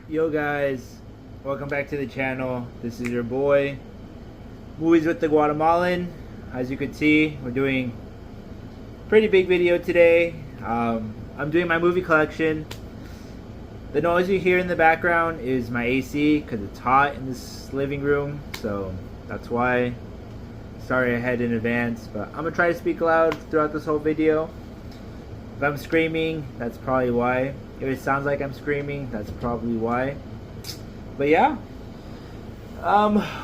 Yo guys, welcome back to the channel. This is your boy, Movies with the Guatemalan. As you can see, we're doing a pretty big video today. I'm doing my movie collection. The noise you hear in the background is my AC because it's hot in this living room, so that's why. Sorry ahead in advance, but I'm gonna try to speak loud throughout this whole video. If I'm screaming, that's probably why. If it sounds like I'm screaming, that's probably why. But yeah.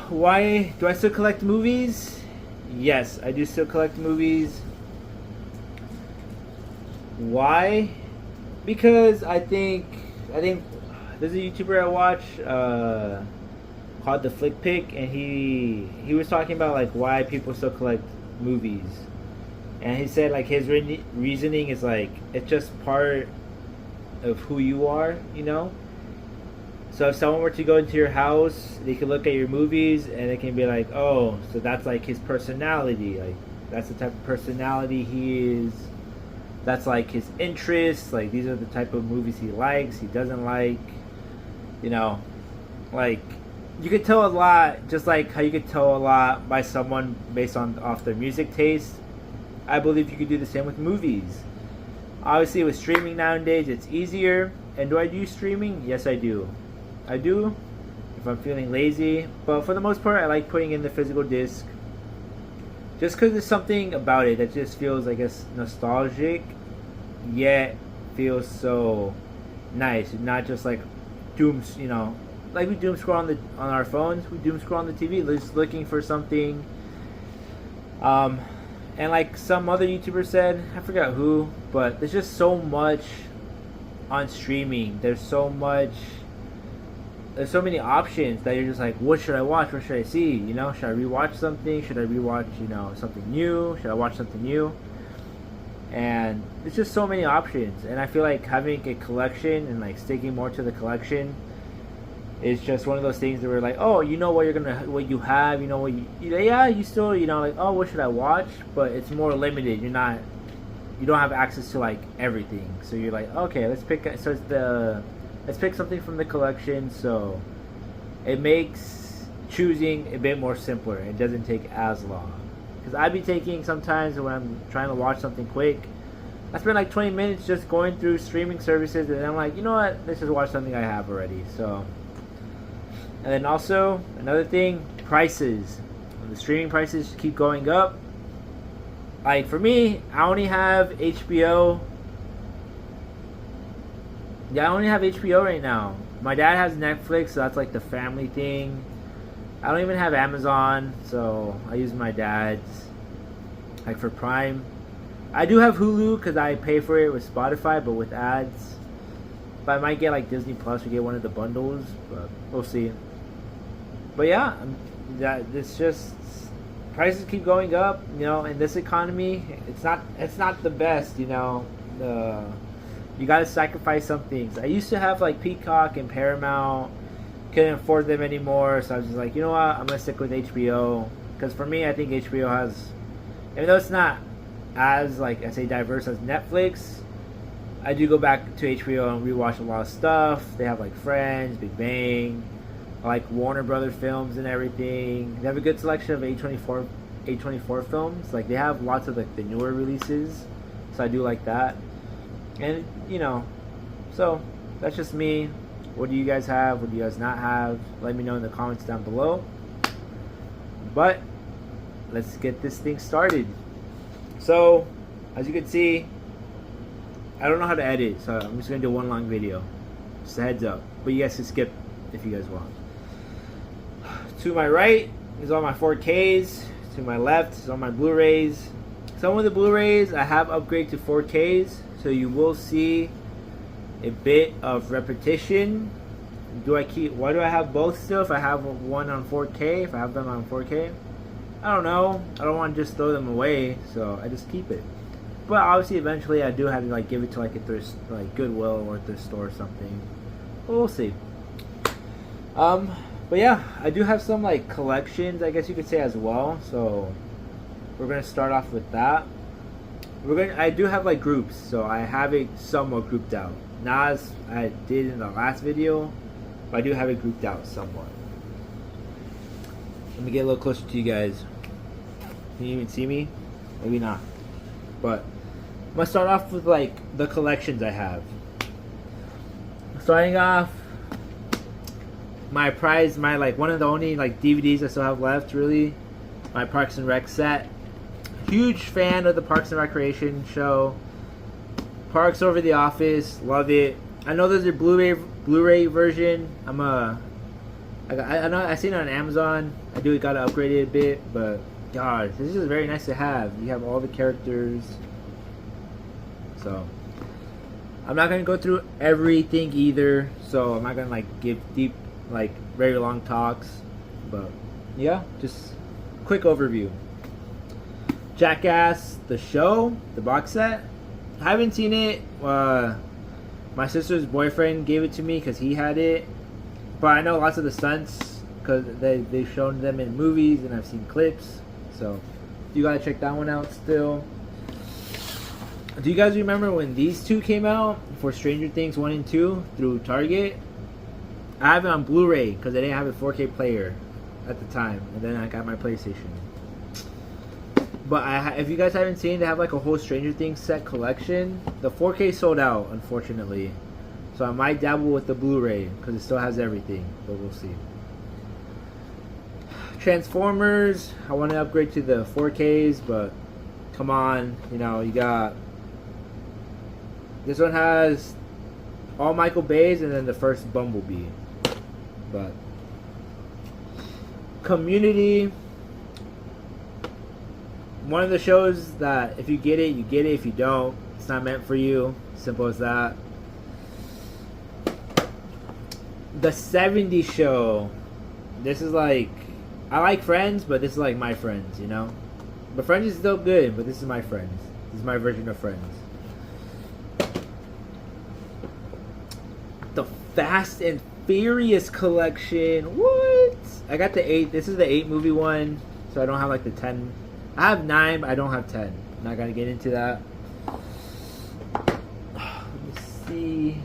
Why do I still collect movies? Yes, I do still collect movies. Why? Because I think there's a YouTuber I watch called The Flick Pick, and he was talking about like why people still collect movies. And he said like his reasoning is like it's just part of who you are, you know? So if someone were to go into your house, they could look at your movies and they can be like, oh, so that's like his personality. Like, that's the type of personality he is. That's like his interests. Like, these are the type of movies he likes, he doesn't like. You know, like, you could tell a lot, just like how you could tell a lot by someone based off their music taste. I believe you could do the same with movies. Obviously, with streaming nowadays, it's easier. And do I do streaming? Yes, I do. I do if I'm feeling lazy. But for the most part, I like putting in the physical disc. Just because there's something about it that just feels, I guess, nostalgic. Yet feels so nice. Not just like doom, you know. Like we doom scroll on our phones. We doom scroll on the TV. Just looking for something. And like some other YouTuber said, I forgot who, but there's just so much on streaming. There's so many options that you're just like, what should I watch? What should I see? You know, should I rewatch something? Should I rewatch, you know, something new? Should I watch something new? And it's just so many options. And I feel like having a collection and like sticking more to the collection is just one of those things that we're like, oh, you know what you have, you know what you still, you know, like, oh, what should I watch? But it's more limited. You don't have access to like everything. So you're like, okay, let's pick something from the collection. So it makes choosing a bit more simpler. It doesn't take as long. Because I'd be taking sometimes when I'm trying to watch something quick, I spend like 20 minutes just going through streaming services, and I'm like, you know what, let's just watch something I have already. So. And then also, another thing, prices. When the streaming prices keep going up. Like for me, I only have HBO. Yeah, I only have HBO right now. My dad has Netflix, so that's like the family thing. I don't even have Amazon, so I use my dad's. Like for Prime. I do have Hulu because I pay for it with Spotify, but with ads. But I might get like Disney Plus or get one of the bundles, but we'll see. But yeah, it's just prices keep going up, you know. In this economy, it's not the best, you know. You gotta sacrifice some things. I used to have like Peacock and Paramount, couldn't afford them anymore, so I was just like, you know what, I'm gonna stick with HBO. Because for me, I think HBO has, even though it's not as like I say diverse as Netflix, I do go back to HBO and rewatch a lot of stuff. They have like Friends, Big Bang, like Warner Brothers films and everything. They have a good selection of A24 films. Like they have lots of like the newer releases, so I do like that. And you know, so that's just me. What do you guys have? What do you guys not have? Let me know in the comments down below. But let's get this thing started. So as you can see, I don't know how to edit, so I'm just gonna do one long video. Just a heads up. But you guys can skip if you guys want. To my right is all my 4Ks. To my left is all my Blu-rays. Some of the Blu-rays I have upgraded to 4Ks, so you will see a bit of repetition. Why do I have both still if I have one on 4K, if I have them on 4K? I don't know. I don't want to just throw them away, so I just keep it. But obviously eventually I do have to like give it to like a thrift, like Goodwill or a thrift store or something. But we'll see. But yeah, I do have some like collections, I guess you could say, as well. So we're gonna start off with that. I do have like groups, so I have it somewhat grouped out. Not as I did in the last video, But I do have it grouped out somewhat. Let me get a little closer to you guys. Can you even see me? Maybe not. But I'm gonna start off with like the collections I have. Starting off, my prize, my like one of the only like DVDs I still have left, really, my Parks and Rec set. Huge fan of the Parks and Recreation show. Parks Over the Office, love it. I know there's a Blu-ray version. I know I seen it on Amazon. I do gotta upgrade it a bit, but God, this is very nice to have. You have all the characters. So I'm not gonna go through everything either. So I'm not gonna like give deep, like very long talks. But yeah, just quick overview. Jackass, the show, the box set. I haven't seen it. My sister's boyfriend gave it to me because he had it. But I know lots of the stunts because they've shown them in movies and I've seen clips. So you gotta check that one out still. Do you guys remember when these two came out for Stranger Things 1 and 2 through Target? I have it on Blu-ray because I didn't have a 4K player at the time. And then I got my PlayStation. But if you guys haven't seen, they have like a whole Stranger Things set collection. The 4K sold out, unfortunately. So I might dabble with the Blu-ray because it still has everything. But we'll see. Transformers, I want to upgrade to the 4Ks, but come on, you know, you got... This one has all Michael Bay's and then the first Bumblebee. But Community, one of the shows that if you get it, you get it. If you don't, it's not meant for you. Simple as that. The 70s show. This is like, I like Friends, but this is like my Friends, you know? But Friends is still good, but this is my Friends. This is my version of Friends. The Fast and Furious collection. What? I got the 8. This is the 8 movie one, so I don't have like the 10. I have 9, but I don't have 10. I'm not gonna get into that. Let me see.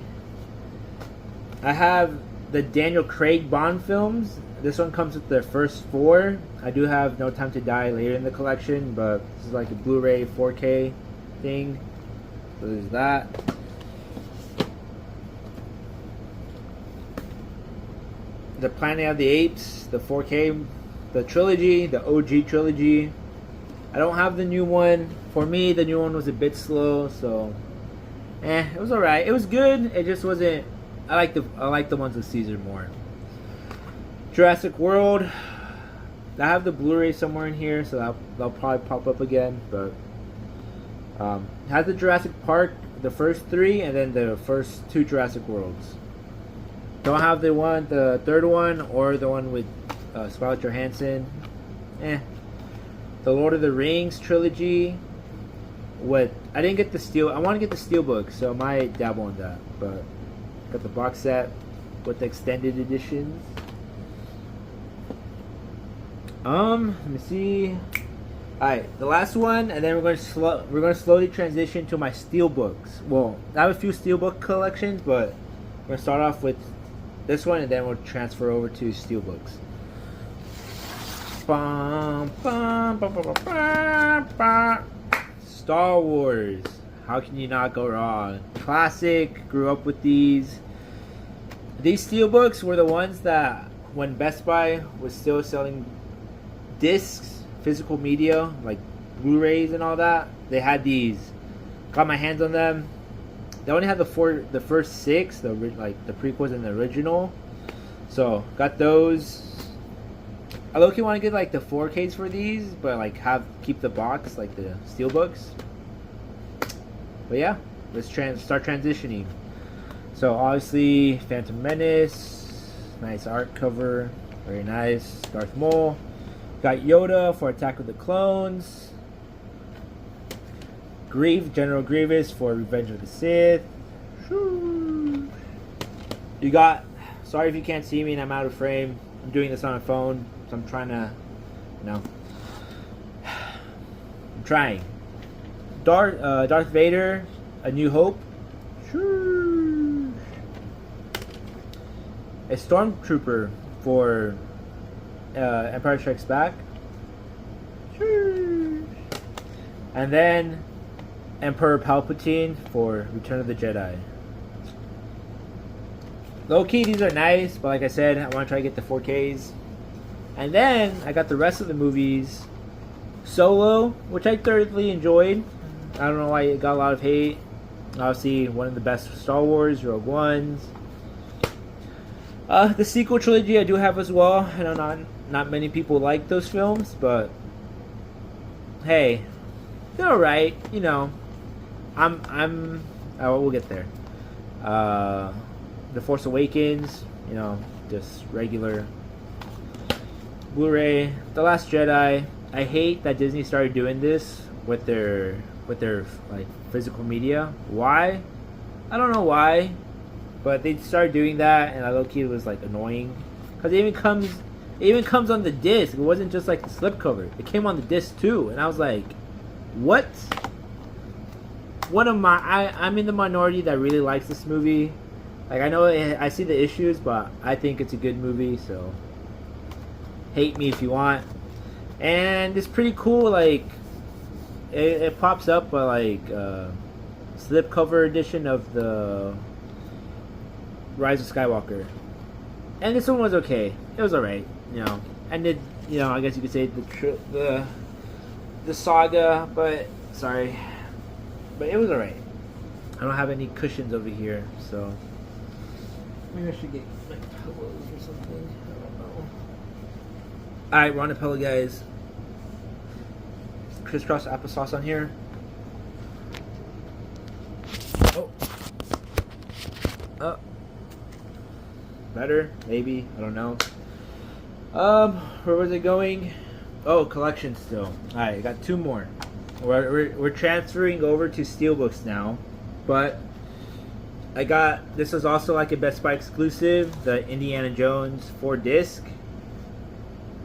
I have the Daniel Craig Bond films. This one comes with the first 4. I do have No Time to Die later in the collection, but this is like a Blu-ray 4K thing. So there's that. The Planet of the Apes, the 4K, the trilogy, the OG trilogy. I don't have the new one. For me, the new one was a bit slow, so it was alright. It was good. It just wasn't. I like the ones with Caesar more. Jurassic World. I have the Blu-ray somewhere in here, so that'll probably pop up again. But it has the Jurassic Park, the first 3, and then the first 2 Jurassic Worlds. Don't have the third one, or the one with Scarlett Johansson. The Lord of the Rings trilogy. I didn't get the steel. I want to get the steelbook, so I might dabble on that. But got the box set with the extended editions. Let me see. Alright, the last one, and then we're going to slowly transition to my steelbooks. Well, I have a few steelbook collections, but we're going to start off with this one, and then we'll transfer over to steelbooks. Star Wars. How can you not go wrong? Classic. Grew up with these. These steelbooks were the ones that when Best Buy was still selling discs, physical media, like Blu-rays and all that, they had these. Got my hands on them. They only had the first 6, the prequels and the original. So got those. I low-key want to get like the 4Ks for these, but like keep the box, like the steelbooks. But yeah, let's start transitioning. So obviously Phantom Menace, nice art cover, very nice. Darth Maul. Got Yoda for Attack of the Clones. General Grievous for Revenge of the Sith. You got, sorry if you can't see me and I'm out of frame. I'm doing this on a phone, so I'm trying to, I'm trying. Darth Vader, A New Hope. a stormtrooper for Empire Strikes Back. And then Emperor Palpatine for Return of the Jedi. Low key, these are nice, but like I said, I want to try to get the 4Ks. And then I got the rest of the movies. Solo, which I thoroughly enjoyed. I don't know why it got a lot of hate. Obviously, one of the best Star Wars, Rogue Ones. The sequel trilogy I do have as well. I know not many people like those films, but hey, they're alright. You know, we'll get there. The Force Awakens, you know, just regular Blu-ray. The Last Jedi. I hate that Disney started doing this with their like physical media. Why? I don't know why, but they started doing that, and I low-key was like annoying because it even comes on the disc. It wasn't just like the slipcover; it came on the disc too, and I was like, what? I'm in the minority that really likes this movie. Like, I know I see the issues, but I think it's a good movie, so hate me if you want. And it's pretty cool, like, it pops up a, like, slipcover edition of the Rise of Skywalker. And this one was okay. It was alright, you know. And it, you know, I guess you could say the saga, but, sorry. But it was alright. I don't have any cushions over here, so maybe I should get my pillows or something. I don't know. Alright, we're on the pillow, guys. Crisscross applesauce on here. Oh. Better? Maybe. I don't know. Where was it going? Oh, collection still. Alright, I got two more. We're transferring over to Steelbooks now, but I got, this is also like a Best Buy exclusive, the Indiana Jones 4-disc.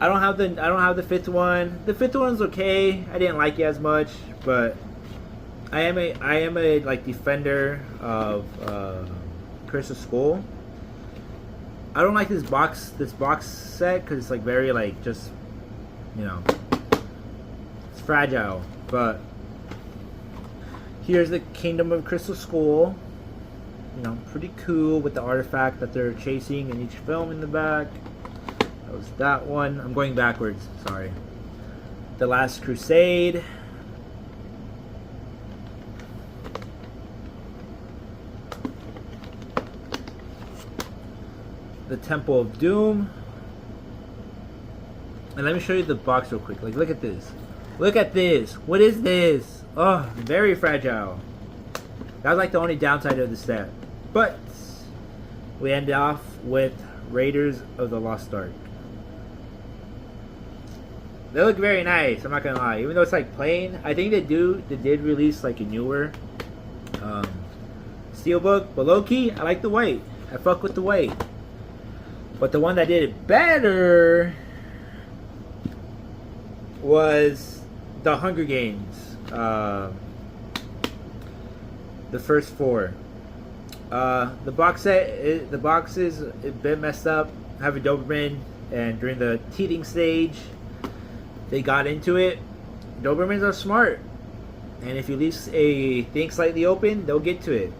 I don't have the fifth one. The fifth one's okay. I didn't like it as much, but I am a like defender of Crystal Skull. I don't like this box set because it's like very like just, you know, it's fragile. But here's the Kingdom of Crystal Skull. You know, pretty cool with the artifact that they're chasing in each film in the back. That was that one. I'm going backwards. Sorry. The Last Crusade. The Temple of Doom. And let me show you the box real quick. Like, look at this. Look at this. What is this? Oh, very fragile. That was like the only downside of the set. But we end off with Raiders of the Lost Ark. They look very nice, I'm not gonna lie. Even though it's like plain, I think they did release like a newer steelbook. But low-key, I like the white. I fuck with the white. But the one that did it better was the Hunger Games, the first four. The box set, the box is a bit messed up. I have a Doberman, and during the teething stage, they got into it. Dobermans are smart, and if you leave a thing slightly open, they'll get to it.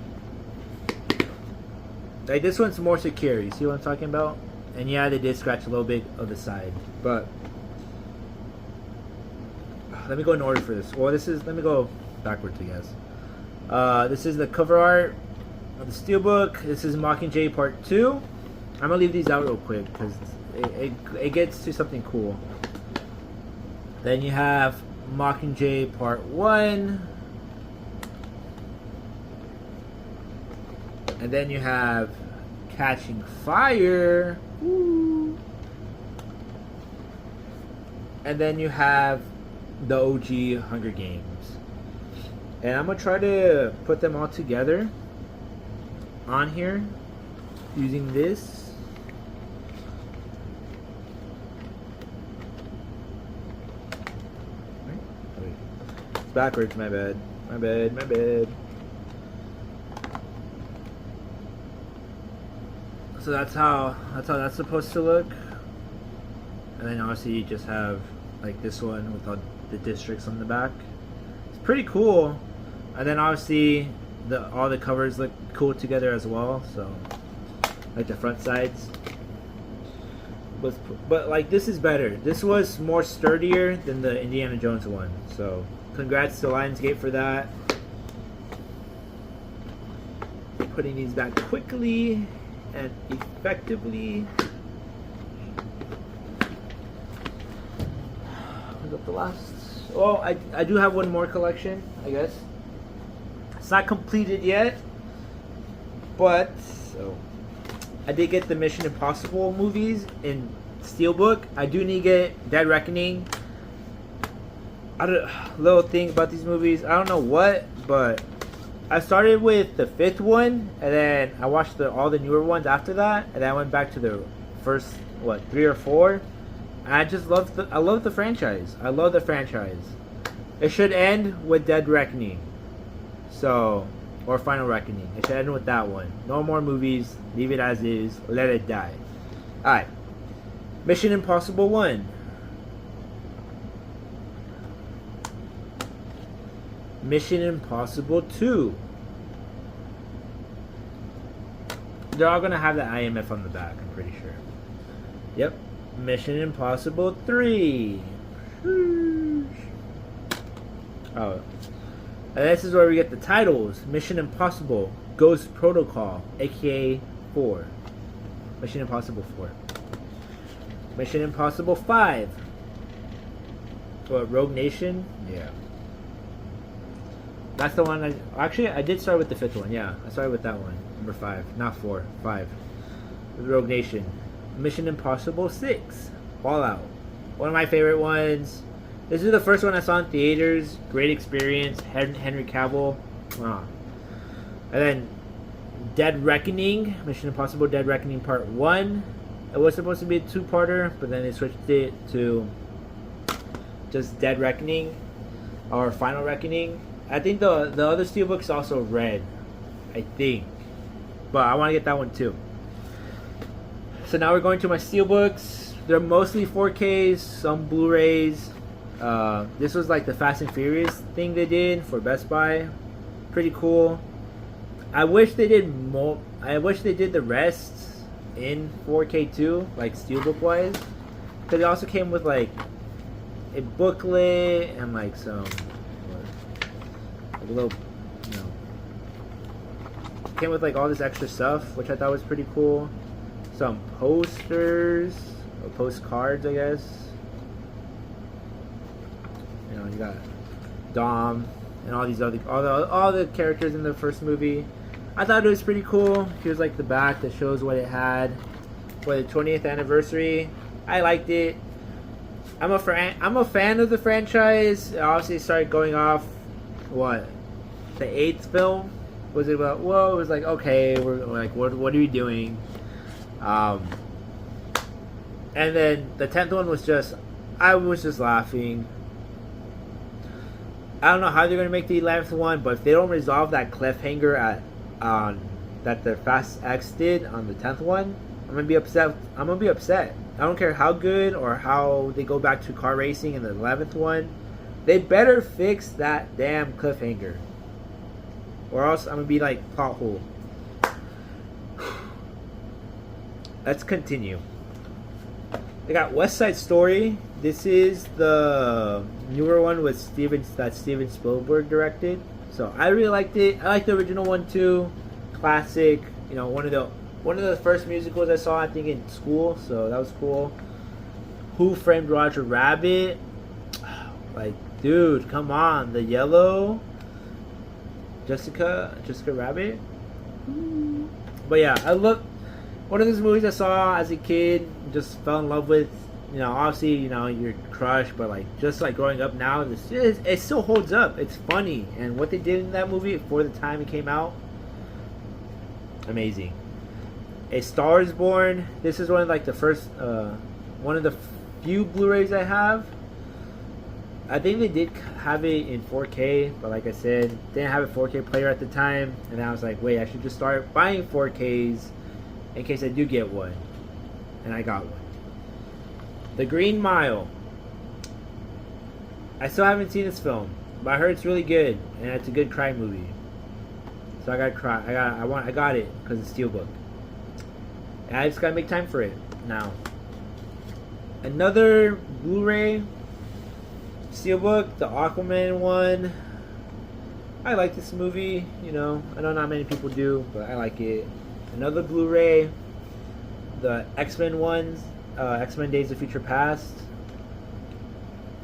Like, this one's more secure. You see what I'm talking about? And yeah, they did scratch a little bit of the side, but let me go in order for this. Well, let me go backwards, I guess. This is the cover art of the steelbook. This is Mockingjay Part 2. I'm gonna leave these out real quick because it gets to something cool. Then you have Mockingjay Part 1. And then you have Catching Fire. Woo. And then you have the OG Hunger Games. And I'm going to try to put them all together on here using this. It's backwards, my bad. My bad. So that's supposed to look. And then obviously you just have like this one with all the districts on the back. It's pretty cool. And then obviously all the covers look cool together as well. So like the front sides. But like this is better. This was more sturdier than the Indiana Jones one. So congrats to Lionsgate for that. Putting these back quickly and effectively. Up the last. Oh, I do have one more collection, I guess. It's not completed yet, but so I did get the Mission Impossible movies in Steelbook. I do need to get Dead Reckoning. Little thing about these movies, I don't know what, but I started with the 5th one, and then I watched all the newer ones after that, and then I went back to the first 3 or 4. I just love the franchise. I love the franchise. It should end with Dead Reckoning. So, or Final Reckoning. It should end with that one. No more movies. Leave it as is. Let it die. Alright. Mission Impossible 1. Mission Impossible 2. They're all going to have the IMF on the back, I'm pretty sure. Yep. Mission Impossible 3. Oh. And this is where we get the titles. Mission Impossible Ghost Protocol, aka 4. Mission Impossible 4. Mission Impossible 5. What, Rogue Nation? Yeah. That's the one I did start with the 5th one, yeah. I started with that one. Number 5. Not 4. 5. Rogue Nation. Mission Impossible 6. Fallout. One of my favorite ones. This is the first one I saw in theaters. Great experience. Henry Cavill. And then Dead Reckoning. Mission Impossible Dead Reckoning Part 1. It was supposed to be a 2-parter, but then they switched it to just Dead Reckoning or Final Reckoning. I think the other steelbook is also red. I think. But I want to get that one too. So now we're going to my steelbooks. They're mostly 4Ks, some Blu-rays. This was like the Fast and Furious thing they did for Best Buy. Pretty cool. I wish they did more. I wish they did the rest in 4K too, like steelbook wise. Because it also came with like a booklet and like some like a little, came with like all this extra stuff, which I thought was pretty cool. Some posters or postcards, I guess. You got Dom and all these other all the characters in the first movie. I thought it was pretty cool. Here's like the back that shows what it had for the 20th anniversary. I liked it. I'm a fan of the franchise. It obviously started going off the 8th film was it about. Whoa, it was like, okay, we're like, what are we doing? And then the 10th one was just, I was just laughing. I don't know how they're gonna make the 11th one, but if they don't resolve that cliffhanger that the Fast X did on the 10th one, I'm gonna be upset. I don't care how good or how they go back to car racing in the 11th one. They better fix that damn cliffhanger, or else I'm gonna be like, plot hole. Let's continue. They got West Side Story. This is the newer one with Steven Spielberg directed. So I really liked it. I liked the original one too. Classic. One of the first musicals I saw, I think, in school. So that was cool. Who Framed Roger Rabbit? Like, dude, come on. The yellow Jessica Rabbit. But yeah, I love one of those movies I saw as a kid. Just fell in love with. Obviously, your crush, but like just like growing up now, it still holds up. It's funny, and what they did in that movie for the time it came out, amazing. A Star Is Born. This is one of like the first, one of the few Blu-rays I have. I think they did have it in 4K, but like I said, didn't have a 4K player at the time, and I was like, wait, I should just start buying 4Ks in case I do get one. And I got one. The Green Mile. I still haven't seen this film, but I heard it's really good and it's a good crime movie. So I got it because it's Steelbook. And I just gotta make time for it now. Another Blu-ray Steelbook, the Aquaman one. I like this movie, you know. I know not many people do, but I like it. Another Blu-ray, the X-Men ones, X-Men Days of Future Past.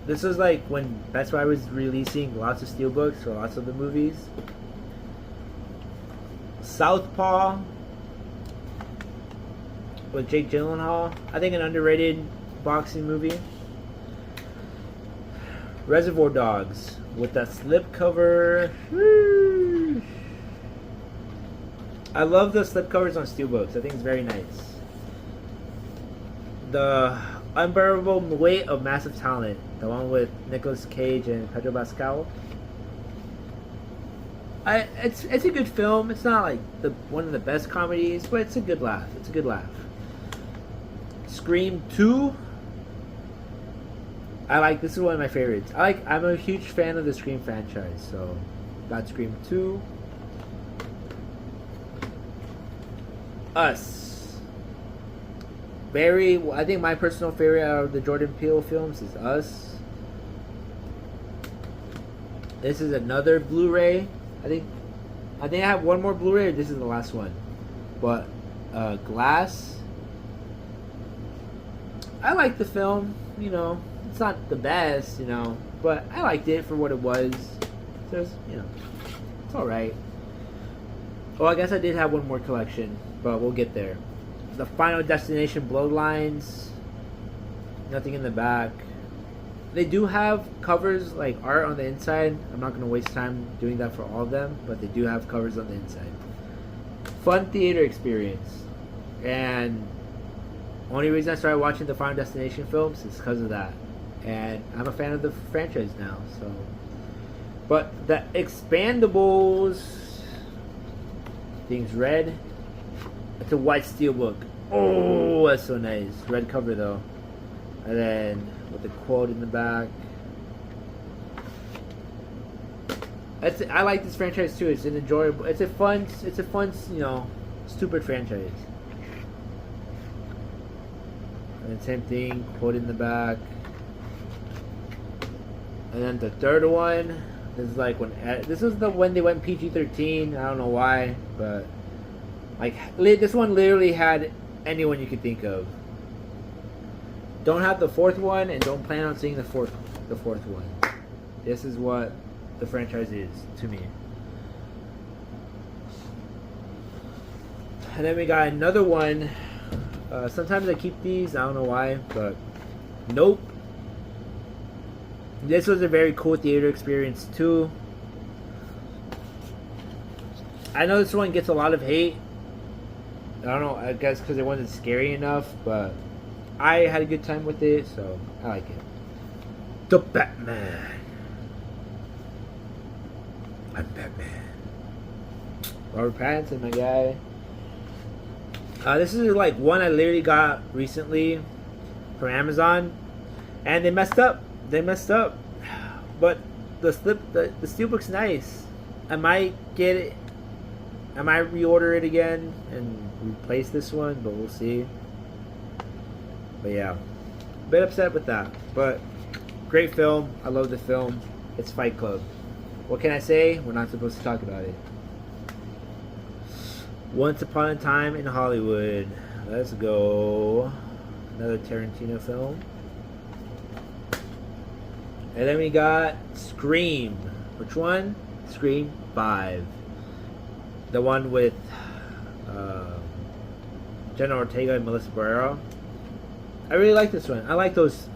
This was like when Best Buy was releasing lots of Steelbooks for lots of the movies. Southpaw with Jake Gyllenhaal. I think an underrated boxing movie. Reservoir Dogs with that slipcover. I love the slipcovers on Steelbooks. I think it's very nice. The Unbearable Weight of Massive Talent, the one with Nicolas Cage and Pedro Pascal. It's a good film. It's not like one of the best comedies, but it's a good laugh. It's a good laugh. Scream 2. This is one of my favorites. I'm a huge fan of the Scream franchise, so got Scream 2. Us. I think my personal favorite out of the Jordan Peele films is Us. This is another Blu-ray. I think I have one more Blu-ray. Or this is the last one. But Glass. I like the film. You know, it's not the best. You know, but I liked it for what it was. So it's, you know, it's all right. Oh, I guess I did have one more collection, but we'll get there. The Final Destination Bloodlines. Nothing in the back. They do have covers, like art on the inside. I'm not going to waste time doing that for all of them, but they do have covers on the inside. Fun theater experience. And only reason I started watching the Final Destination films is because of that. And I'm a fan of the franchise now, so. But the Expandables. Thing's red. It's a white steelbook. Oh, that's so nice. Red cover though. And then with the quote in the back. I like this franchise too. It's an enjoyable. It's a fun. You know, stupid franchise. And same thing. Quote in the back. And then the third one. This is like this is when they went PG-13. I don't know why, but like this one literally had anyone you could think of. Don't have the fourth one, and don't plan on seeing the fourth one. This is what the franchise is to me. And then we got another one. Sometimes I keep these. I don't know why, but Nope. This was a very cool theater experience too. I know this one gets a lot of hate. I don't know, I guess because it wasn't scary enough, but I had a good time with it, so I like it. The Batman. I'm Batman. Robert Pattinson, my guy. This is like one I literally got recently from Amazon, and they messed up. But the steelbook's nice. I might get it. I might reorder it again and replace this one, but we'll see. But yeah, a bit upset with that. But great film. I love the film. It's Fight Club. What can I say? We're not supposed to talk about it. Once Upon a Time in Hollywood. Let's go. Another Tarantino film. And then we got Scream. Which one? Scream 5. The one with Jenna Ortega and Melissa Barrera. I really like this one. I like those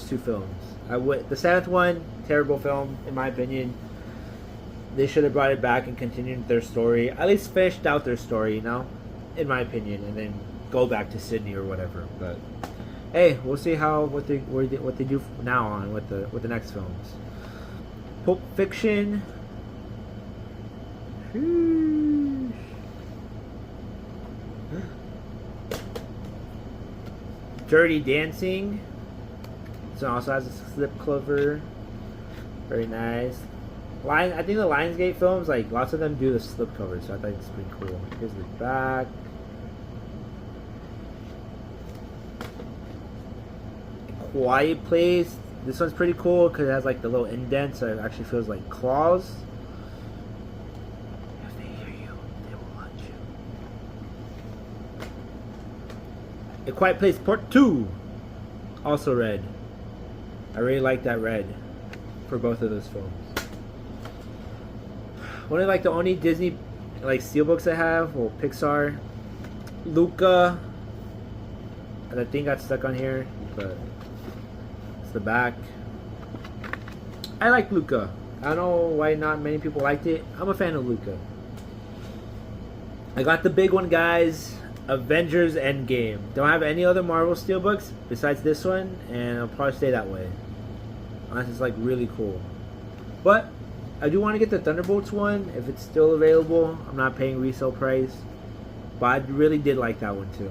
two films. The seventh one, terrible film in my opinion. They should have brought it back and continued their story. At least finished out their story, you know, in my opinion, and then go back to Sydney or whatever. But hey, we'll see what they do now on with the next films. Pulp Fiction. Dirty Dancing. This one also has a slipcover. Very nice. I think the Lionsgate films, like lots of them do the slipcover, so I think it's pretty cool. Here's the back. Quiet Place. This one's pretty cool because it has like the little indent, so it actually feels like claws. If they hear you, they will hunt you. A Quiet Place Part 2. Also red. I really like that red for both of those films. One of like the only Disney like steelbooks I have, well, Pixar, Luca. And I think got stuck on here, but it's the back. I like Luca. I don't know why not many people liked it. I'm a fan of Luca. I got the big one, guys. Avengers Endgame. Don't have any other Marvel steelbooks besides this one, and it'll probably stay that way. Unless it's like really cool. But I do want to get the Thunderbolts one if it's still available. I'm not paying resale price. But I really did like that one too.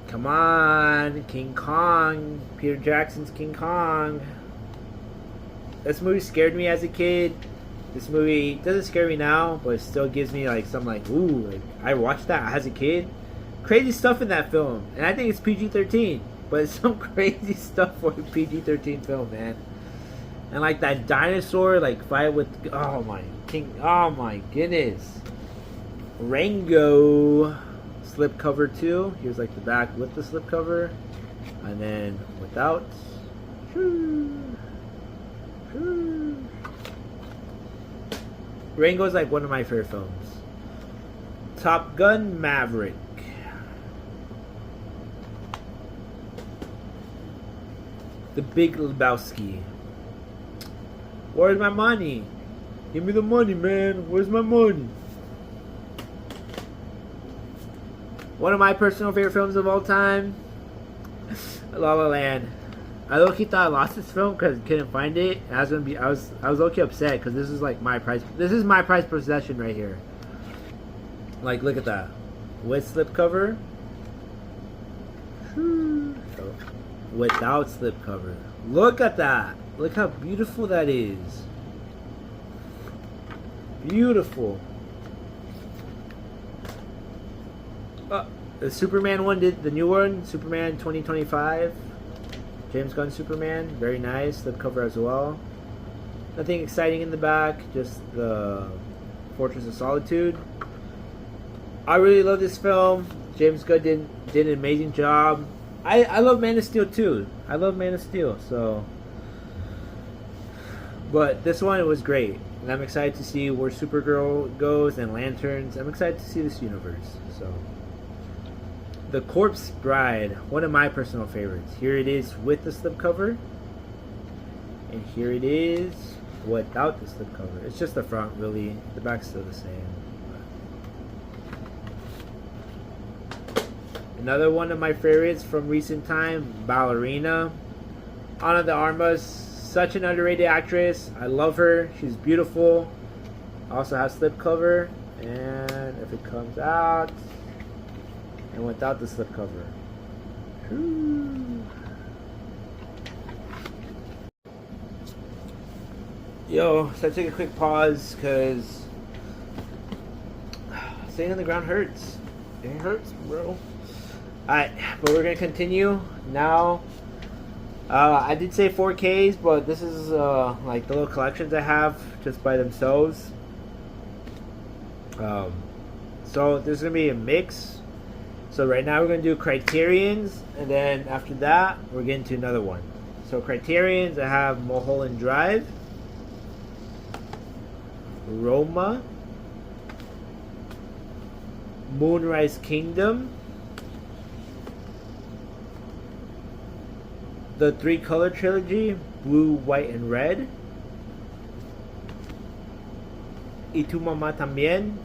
Come on, King Kong. Peter Jackson's King Kong. This movie scared me as a kid. This movie doesn't scare me now, but it still gives me like some like, ooh, like I watched that as a kid. Crazy stuff in that film. And I think it's PG-13. But it's some crazy stuff for a PG-13 film, man. And like that dinosaur like fight with, oh my goodness. Rango slipcover too. Here's like the back with the slipcover, and then without. Rango is like one of my favorite films. Top Gun Maverick. The Big Lebowski. Where's my money? Give me the money, man. Where's my money? One of my personal favorite films of all time. La La Land. I low-key thought I lost this film because I couldn't find it. And I was low-key upset because this is like my price. This is my price possession right here. Like, look at that. With slipcover. Without slipcover. Look at that. Look how beautiful that is. Beautiful. The Superman one did the new one, Superman 2025. James Gunn Superman, very nice. Slipcover as well. Nothing exciting in the back, just the Fortress of Solitude. I really love this film. James Gunn did an amazing job. I love Man of Steel too. I love Man of Steel, so. But this one was great. And I'm excited to see where Supergirl goes and Lanterns. I'm excited to see this universe. So, The Corpse Bride, one of my personal favorites. Here it is with the slipcover. And here it is without the slipcover. It's just the front, really. The back's still the same. Another one of my favorites from recent time, Ballerina. Ana de Armas, such an underrated actress. I love her. She's beautiful. Also has slipcover. And if it comes out, and without the slipcover. Yo, so I take a quick pause because staying on the ground hurts. It hurts, bro. Alright, but we're gonna continue now. I did say 4Ks, but this is like the little collections I have just by themselves. So there's gonna be a mix. So right now we're gonna do Criterions, and then after that we're getting to another one. So Criterions, I have Mulholland Drive, Roma, Moonrise Kingdom, the Three Color Trilogy, Blue, White, and Red, Y Tu Mamá También,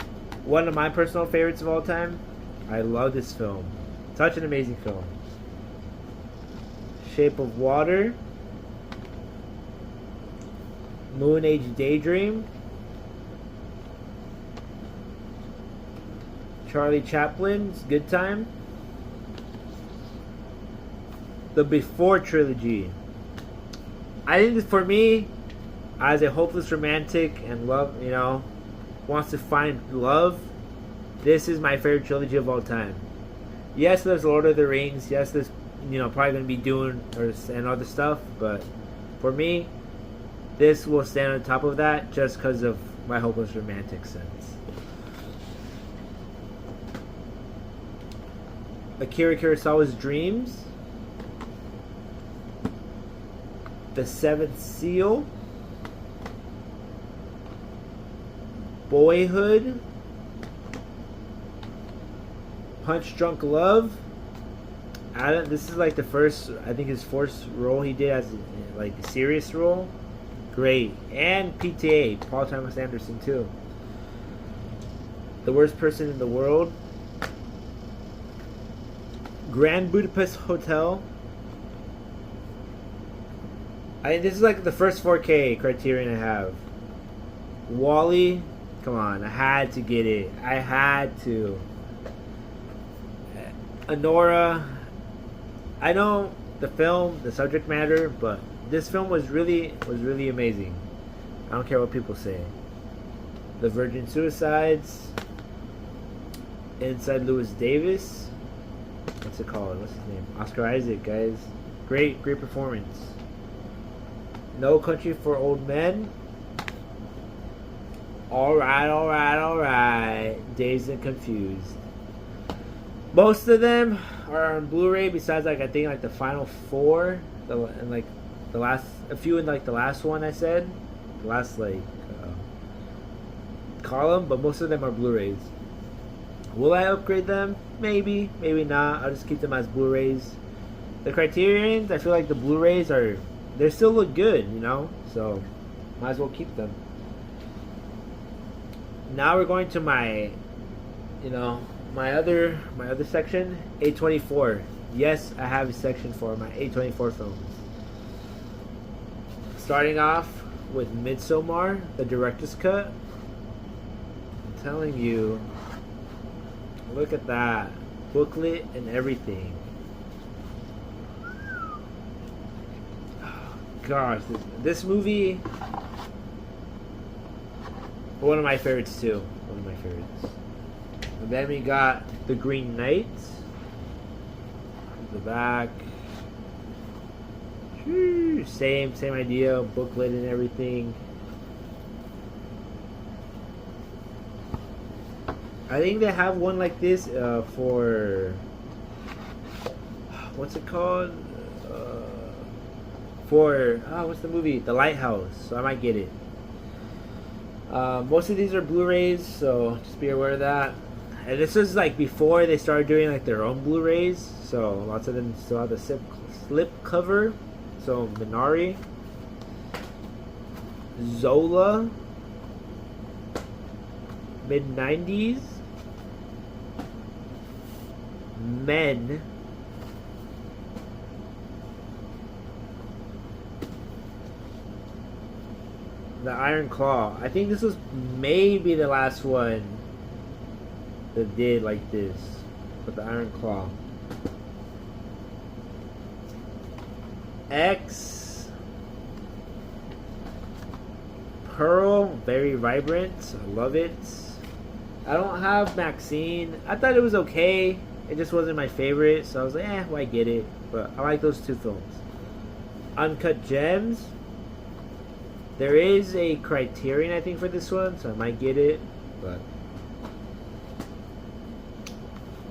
one of my personal favorites of all time. I love this film. Such an amazing film. Shape of Water, Moon Age Daydream, Charlie Chaplin's Good Time. The Before trilogy. I think for me, as a hopeless romantic and love, wants to find love, this is my favorite trilogy of all time. Yes, there's Lord of the Rings. Yes, there's probably gonna be Dune and other stuff, but for me, this will stand on top of that just because of my hopeless romantic sense. Akira Kurosawa's Dreams. The Seventh Seal. Boyhood. Punch Drunk Love. This is like the first, I think his first role he did as like a serious role. Great. And PTA, Paul Thomas Anderson too. The Worst Person in the World. Grand Budapest Hotel. This is like the first 4K Criterion I have. Wall-E, come on, I had to get it. I had to. Anora, I know the film, the subject matter, but this film was really amazing. I don't care what people say. The Virgin Suicides. Inside Lewis Davis. What's it called? What's his name? Oscar Isaac, guys. Great performance. No Country for Old Men. Alright. Dazed and Confused. Most of them are on Blu-ray besides I think the final 4 and the last, a few in the last one I said. The last column, but most of them are Blu-rays. Will I upgrade them? Maybe not. I'll just keep them as Blu-rays. The Criterions, I feel like the Blu-rays they still look good, so might as well keep them. Now we're going to my other section, A24. Yes, I have a section for my A24 films. Starting off with Midsommar, the director's cut. I'm telling you, look at that booklet and everything. Gosh, this movie, one of my favorites too. One of my favorites. And then we got The Green Knight. The back. Same idea, booklet and everything. I think they have one like this for, what's it called? What's the movie? The Lighthouse. So I might get it. Most of these are Blu-rays, so just be aware of that. And this is before they started doing their own Blu-rays, so lots of them still have the slip cover. So Minari, Zola, mid-90s, Men, The Iron Claw. I think this was maybe the last one that did like this, with the Iron Claw. X, Pearl, very vibrant. I love it. I don't have Maxine. I thought it was okay. It just wasn't my favorite, so I was like, why get it? But I like those two films. Uncut Gems. There is a Criterion, I think, for this one, so I might get it. But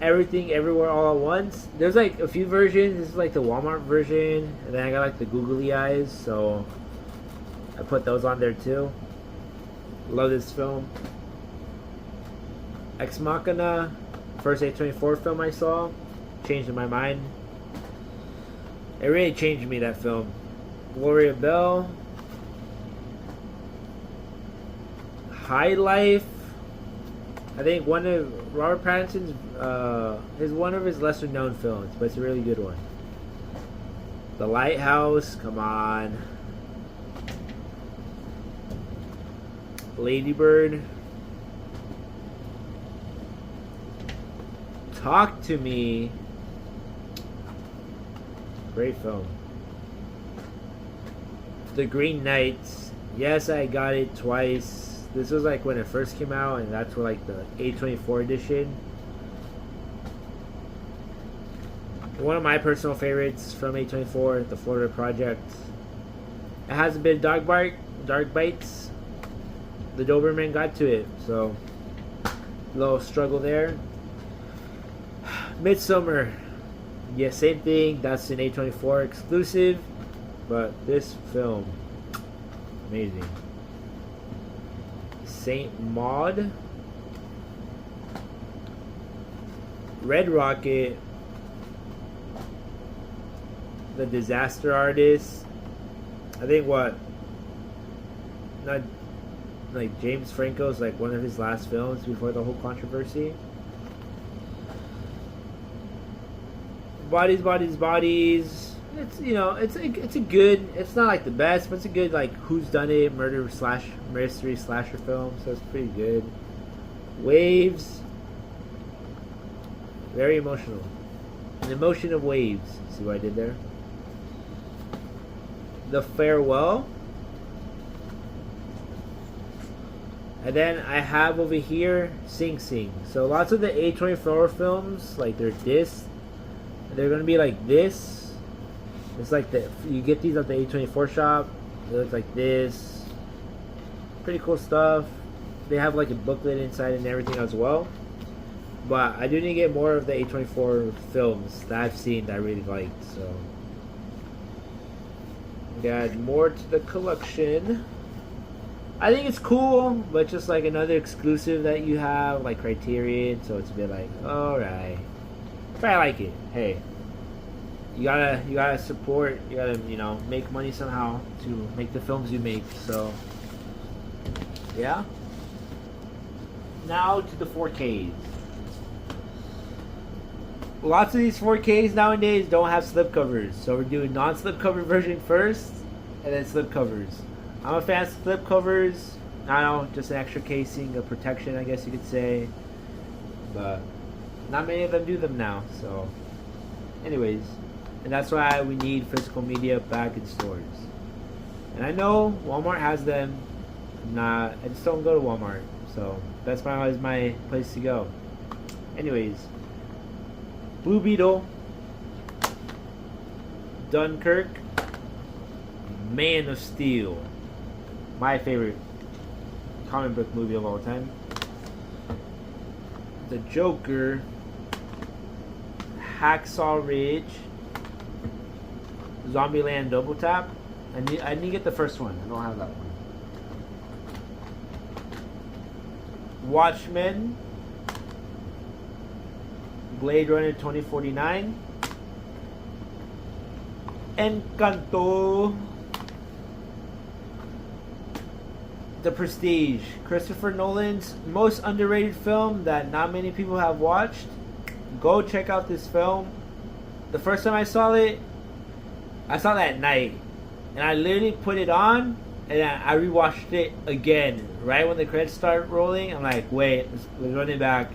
Everything Everywhere All at Once. There's a few versions. This is the Walmart version, and then I got the googly eyes, so I put those on there too. Love this film. Ex Machina, first A24 film I saw, changed my mind. It really changed me, that film. Gloria Bell, High Life. I think one of Robert Pattinson's is one of his lesser known films, but it's a really good one. The Lighthouse, come on. Lady Bird. Talk to Me. Great film. The Green Knight. Yes, I got it twice. This was like when it first came out, and that's for like the A24 edition. One of my personal favorites from A24, The Florida Project. It has a bit of dark bites. The Doberman got to it, so little struggle there. Midsummer. Yeah, same thing. That's an A24 exclusive, but this film, amazing. Saint Maud. Red Rocket. The Disaster Artist. I think what? Not like James Franco's like one of his last films before the whole controversy. Bodies. It's it's a good. It's not like the best, but it's a good like whodunit mystery slasher film. So it's pretty good. Waves. Very emotional. An emotion of waves. See what I did there? The Farewell. And then I have over here Sing Sing. So lots of the A24 films, like they're gonna be like this. It's like you get these at the A24 shop. They look like this. Pretty cool stuff. They have like a booklet inside and everything as well. But I do need to get more of the A24 films that I've seen that I really liked. So we got more to the collection. I think it's cool, but just like another exclusive that you have, like Criterion. So it's a bit like, alright. If I like it, hey, you gotta support, you gotta make money somehow to make the films you make. So yeah. Now to the 4Ks. Lots of these 4Ks nowadays don't have slipcovers, so we're doing non-slipcover version first, and then slipcovers. I'm a fan of slipcovers. I don't know, just an extra casing, a protection, I guess you could say. But not many of them do them now, so anyways. And that's why we need physical media back in stores. And I know Walmart has them. I just don't go to Walmart, so Best Buy is my place to go. Anyways, Blue Beetle, Dunkirk, Man of Steel, my favorite comic book movie of all time. The Joker, Hacksaw Ridge, Zombieland Double Tap. I need to get the first one. I don't have that one. Watchmen, Blade Runner 2049, Encanto, The Prestige, Christopher Nolan's most underrated film that not many people have watched. Go check out this film. The first time I saw it at night, and I literally put it on and I rewatched it again right when the credits start rolling. I'm like, wait, let's run it back.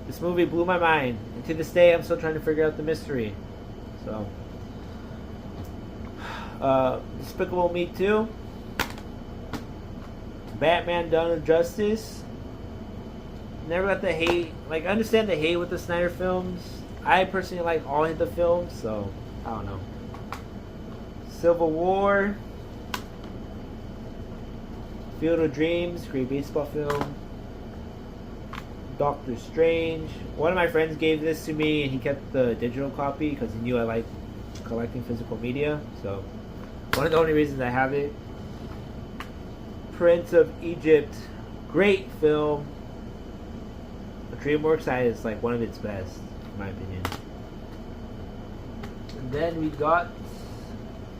This movie blew my mind, and to this day I'm still trying to figure out the mystery. So Despicable Me 2, Batman Dawn of Justice. Never got the hate. Like, I understand the hate with the Snyder films. I personally like all of the films, so I don't know. Civil War, Field of Dreams, great baseball film. Doctor Strange. One of my friends gave this to me, and he kept the digital copy because he knew I like collecting physical media. So one of the only reasons I have it. Prince of Egypt, great film. The DreamWorks side is like one of its best, in my opinion. And then we got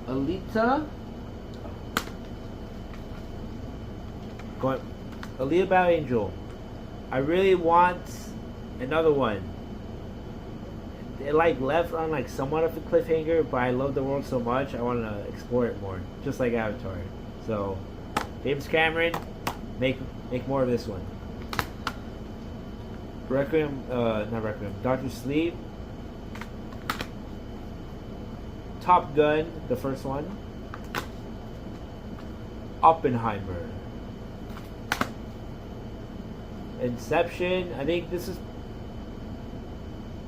Alita. Alita Battle Angel. I really want another one. It like left on like somewhat of a cliffhanger, but I love the world so much I want to explore it more, just like Avatar. So, James Cameron, make more of this one. Requiem, not Requiem, Doctor Sleep, Top Gun, the first one, Oppenheimer, Inception. I think this is,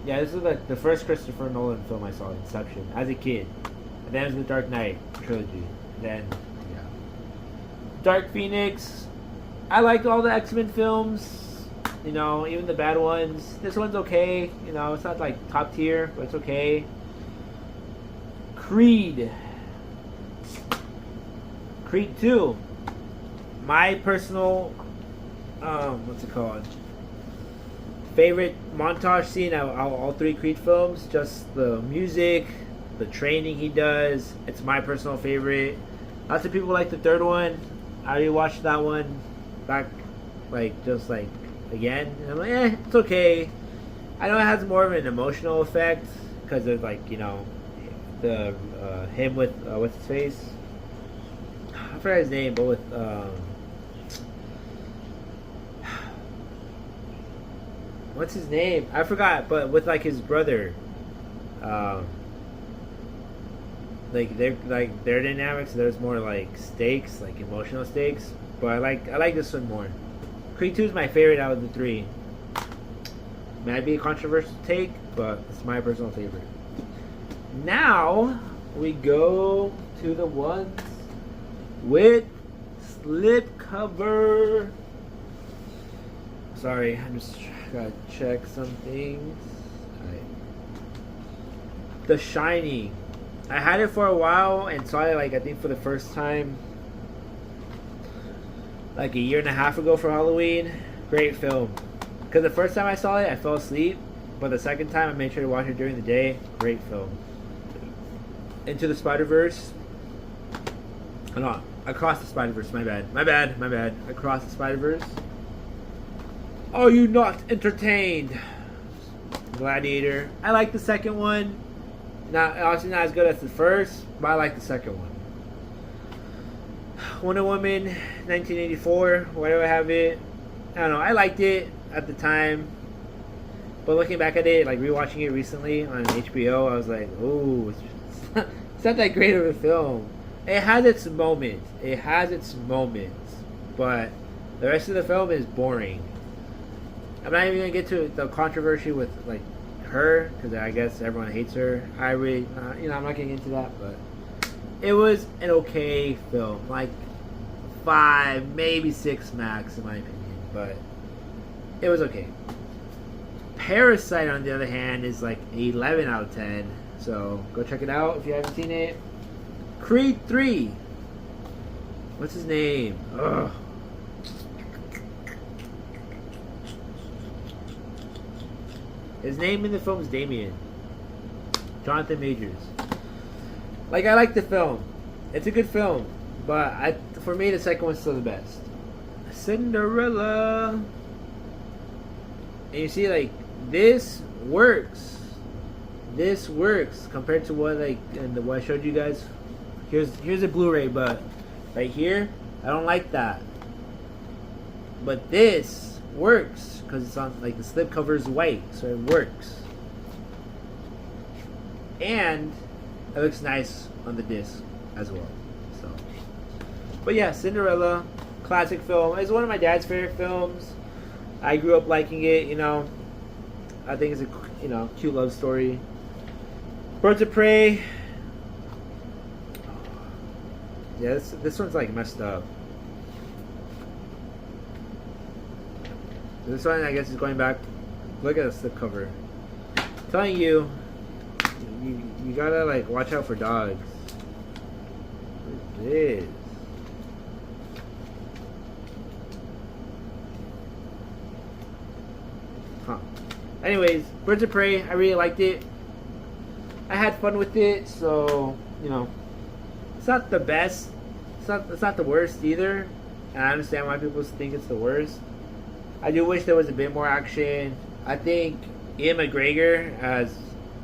yeah, this is like the first Christopher Nolan film I saw, Inception, as a kid. And then it was the Dark Knight trilogy. Then, yeah, Dark Phoenix. I liked all the X-Men films, you know, even the bad ones. This one's okay, you know, it's not like top tier, but it's okay. Creed 2. My personal, what's it called? Favorite montage scene out of all three Creed films. Just the music, the training he does. It's my personal favorite. Lots of people like the third one. I already watched that one back, just again. And I'm like, it's okay. I know it has more of an emotional effect because of like, you know, the him with what's his face? I forgot his name, but with what's his name? I forgot, but with like his brother, like their dynamics. There's more like stakes, like emotional stakes. But I like this one more. Creed 2 is my favorite out of the three. Might be a controversial take, but it's my personal favorite. Now we go to the ones with slipcover. Sorry, I just gotta check some things. Right. The Shining. I had it for a while and saw it I think for the first time like a year and a half ago for Halloween. Great film. Because the first time I saw it, I fell asleep. But the second time, I made sure to watch it during the day. Great film. Into the Spider-Verse. Oh, no, Across the Spider-Verse. My bad. Across the Spider-Verse. Are you not entertained? Gladiator. I like the second one. Obviously not as good as the first, but I like the second one. Wonder Woman, 1984. Why do I have it? I don't know. I liked it at the time, but looking back at it, like rewatching it recently on HBO, I was like, "Oh, it's not that great of a film." It has its moments. But the rest of the film is boring. I'm not even gonna get to the controversy with like her because I guess everyone hates her. I really, I'm not getting into that, but it was an okay film, like 5, maybe 6 max in my opinion, but it was okay. Parasite, on the other hand, is like 11 out of 10, so go check it out if you haven't seen it. Creed 3. What's his name? Ugh. His name in the film is Damien. Jonathan Majors. Like, I like the film. It's a good film. But for me, the second one's still the best. Cinderella. And you see, like, this works. This works compared to what, like, what I showed you guys. Here's a Blu-ray, but right here, I don't like that. But this works because it's on, like, the slipcover is white, so it works. And it looks nice on the disc as well. So, but yeah, Cinderella, classic film. It's one of my dad's favorite films. I grew up liking it. I think it's a cute love story. Birds of Prey. Yeah, this one's like messed up. This one, I guess, is going back. Look at the slipcover. I'm telling you, you gotta like watch out for dogs. What is this? Huh. Anyways, Birds of Prey. I really liked it. I had fun with it, so it's not the best. It's not the worst either. And I understand why people think it's the worst. I do wish there was a bit more action. I think Ian McGregor as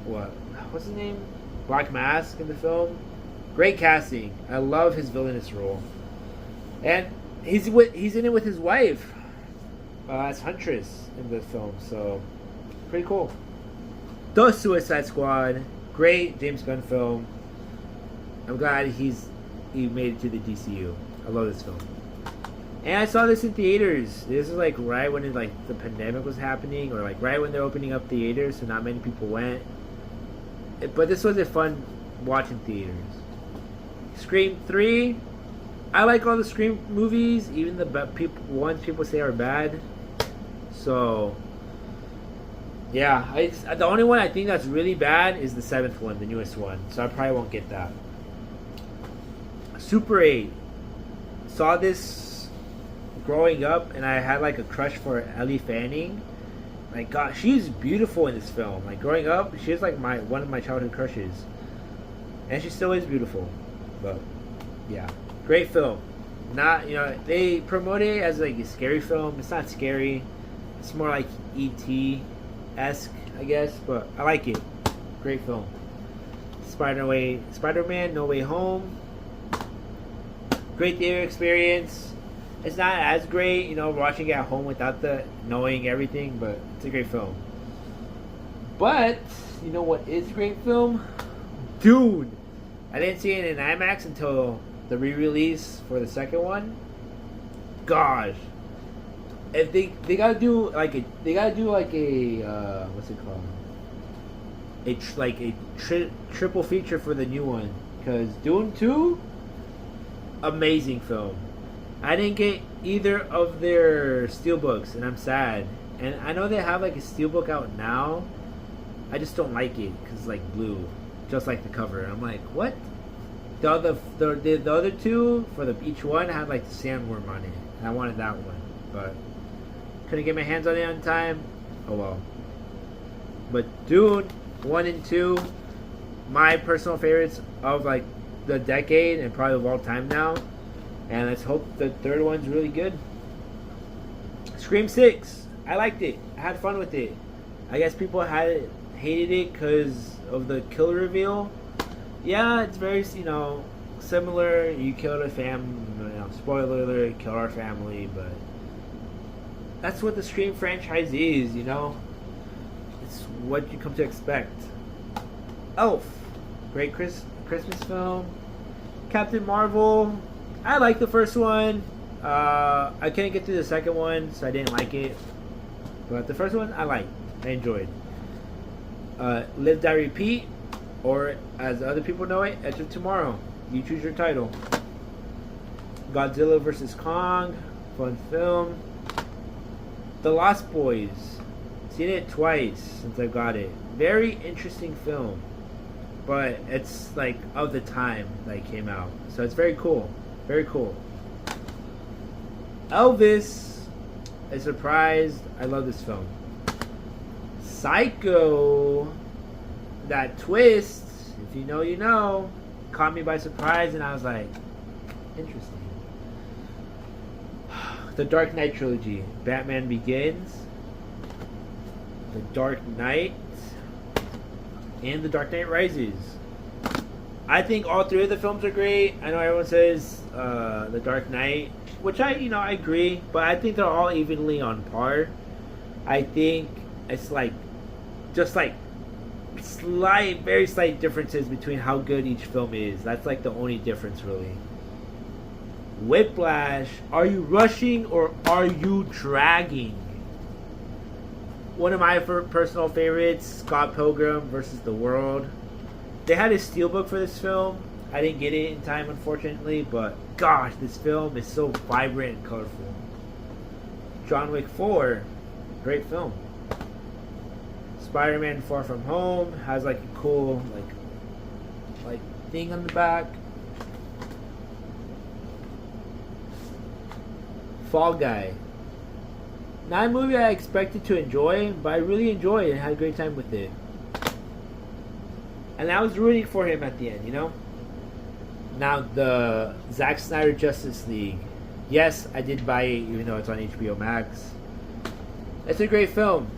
what's his name? Black Mask in the film. Great casting. I love his villainous role. And he's in it with his wife. as Huntress in the film. So pretty cool. The Suicide Squad, great James Gunn film. I'm glad he made it to the DCU. I love this film. And I saw this in theaters. This is like right when the pandemic was happening, or like right when they're opening up theaters, so not many people went. But this was a fun watch in theaters. Scream 3. I like all the Scream movies, even the ones people say are bad. So yeah, the only one I think that's really bad is the 7th one, the newest one. So I probably won't get that. Super 8. Saw this growing up, and I had like a crush for Ellie Fanning. Like, God, she's beautiful in this film. Like, growing up, she was like one of my childhood crushes, and she still is beautiful. But yeah, great film. Not, they promote it as like a scary film. It's not scary. It's more like E.T.-esque, I guess. But I like it. Great film. Spider-Man: No Way Home. Great theater experience. It's not as great, watching it at home without knowing everything, but it's a great film. But you know what is a great film? Dune. I didn't see it in IMAX until the re-release for the second one. Gosh, if they gotta do like a what's it called? A triple feature for the new one, because Dune 2, amazing film. I didn't get either of their steelbooks, and I'm sad. And I know they have like a steelbook out now. I just don't like it because it's like blue, just like the cover. I'm like, what? The other two for each one had like the sandworm on it, and I wanted that one, but couldn't get my hands on it on time. Oh well. But Dune 1 and 2, my personal favorites of like the decade and probably of all time now. And let's hope the third one's really good. Scream 6. I liked it. I had fun with it. I guess people hated it because of the kill reveal. Yeah, it's very, similar. You killed a spoiler alert, killed our family, but that's what the Scream franchise is, It's what you come to expect. Elf. Great Christmas film. Captain Marvel. I liked the first one. I couldn't get through the second one, so I didn't like it. But the first one, I liked. I enjoyed. Live, Die, Repeat, or as other people know it, Edge of Tomorrow. You choose your title. Godzilla vs. Kong. Fun film. The Lost Boys. Seen it twice since I got it. Very interesting film. But it's like of the time that it came out. So it's very cool. Very cool. Elvis. A surprise. I love this film. Psycho. That twist, if you know, you know, caught me by surprise, and I was like, interesting. The Dark Knight trilogy. Batman Begins. The Dark Knight. And The Dark Knight Rises. I think all three of the films are great. I know everyone says The Dark Knight, which I agree, but I think they're all evenly on par. I think it's very slight differences between how good each film is. That's like the only difference, really. Whiplash. Are you rushing or are you dragging? One of my personal favorites, Scott Pilgrim versus the World. They had a steelbook for this film. I didn't get it in time, unfortunately, but gosh, this film is so vibrant and colorful. John Wick 4, great film. Spider-Man: Far From Home has like a cool like thing on the back. Fall Guy. Not a movie I expected to enjoy, but I really enjoyed it and had a great time with it. And I was rooting for him at the end, Now, the Zack Snyder Justice League. Yes, I did buy it, even though it's on HBO Max. It's a great film.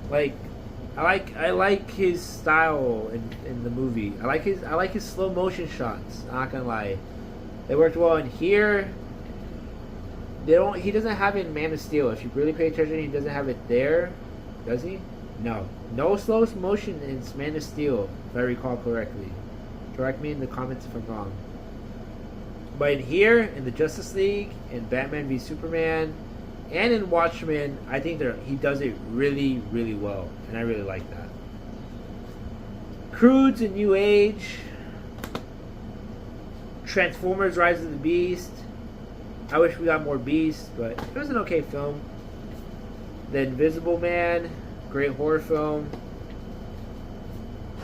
Like, I like his style in the movie. I like his slow motion shots. I'm not gonna lie, they worked well in here. They don't. He doesn't have it in Man of Steel. If you really pay attention, he doesn't have it there, does he? No. No slow motion in Man of Steel, if I recall correctly. Correct me in the comments if I'm wrong. But in here, in the Justice League, in Batman v Superman, and in Watchmen, I think he does it really, really well, and I really like that. Croods and New Age, Transformers: Rise of the Beast. I wish we got more Beast, but it was an okay film. The Invisible Man, great horror film.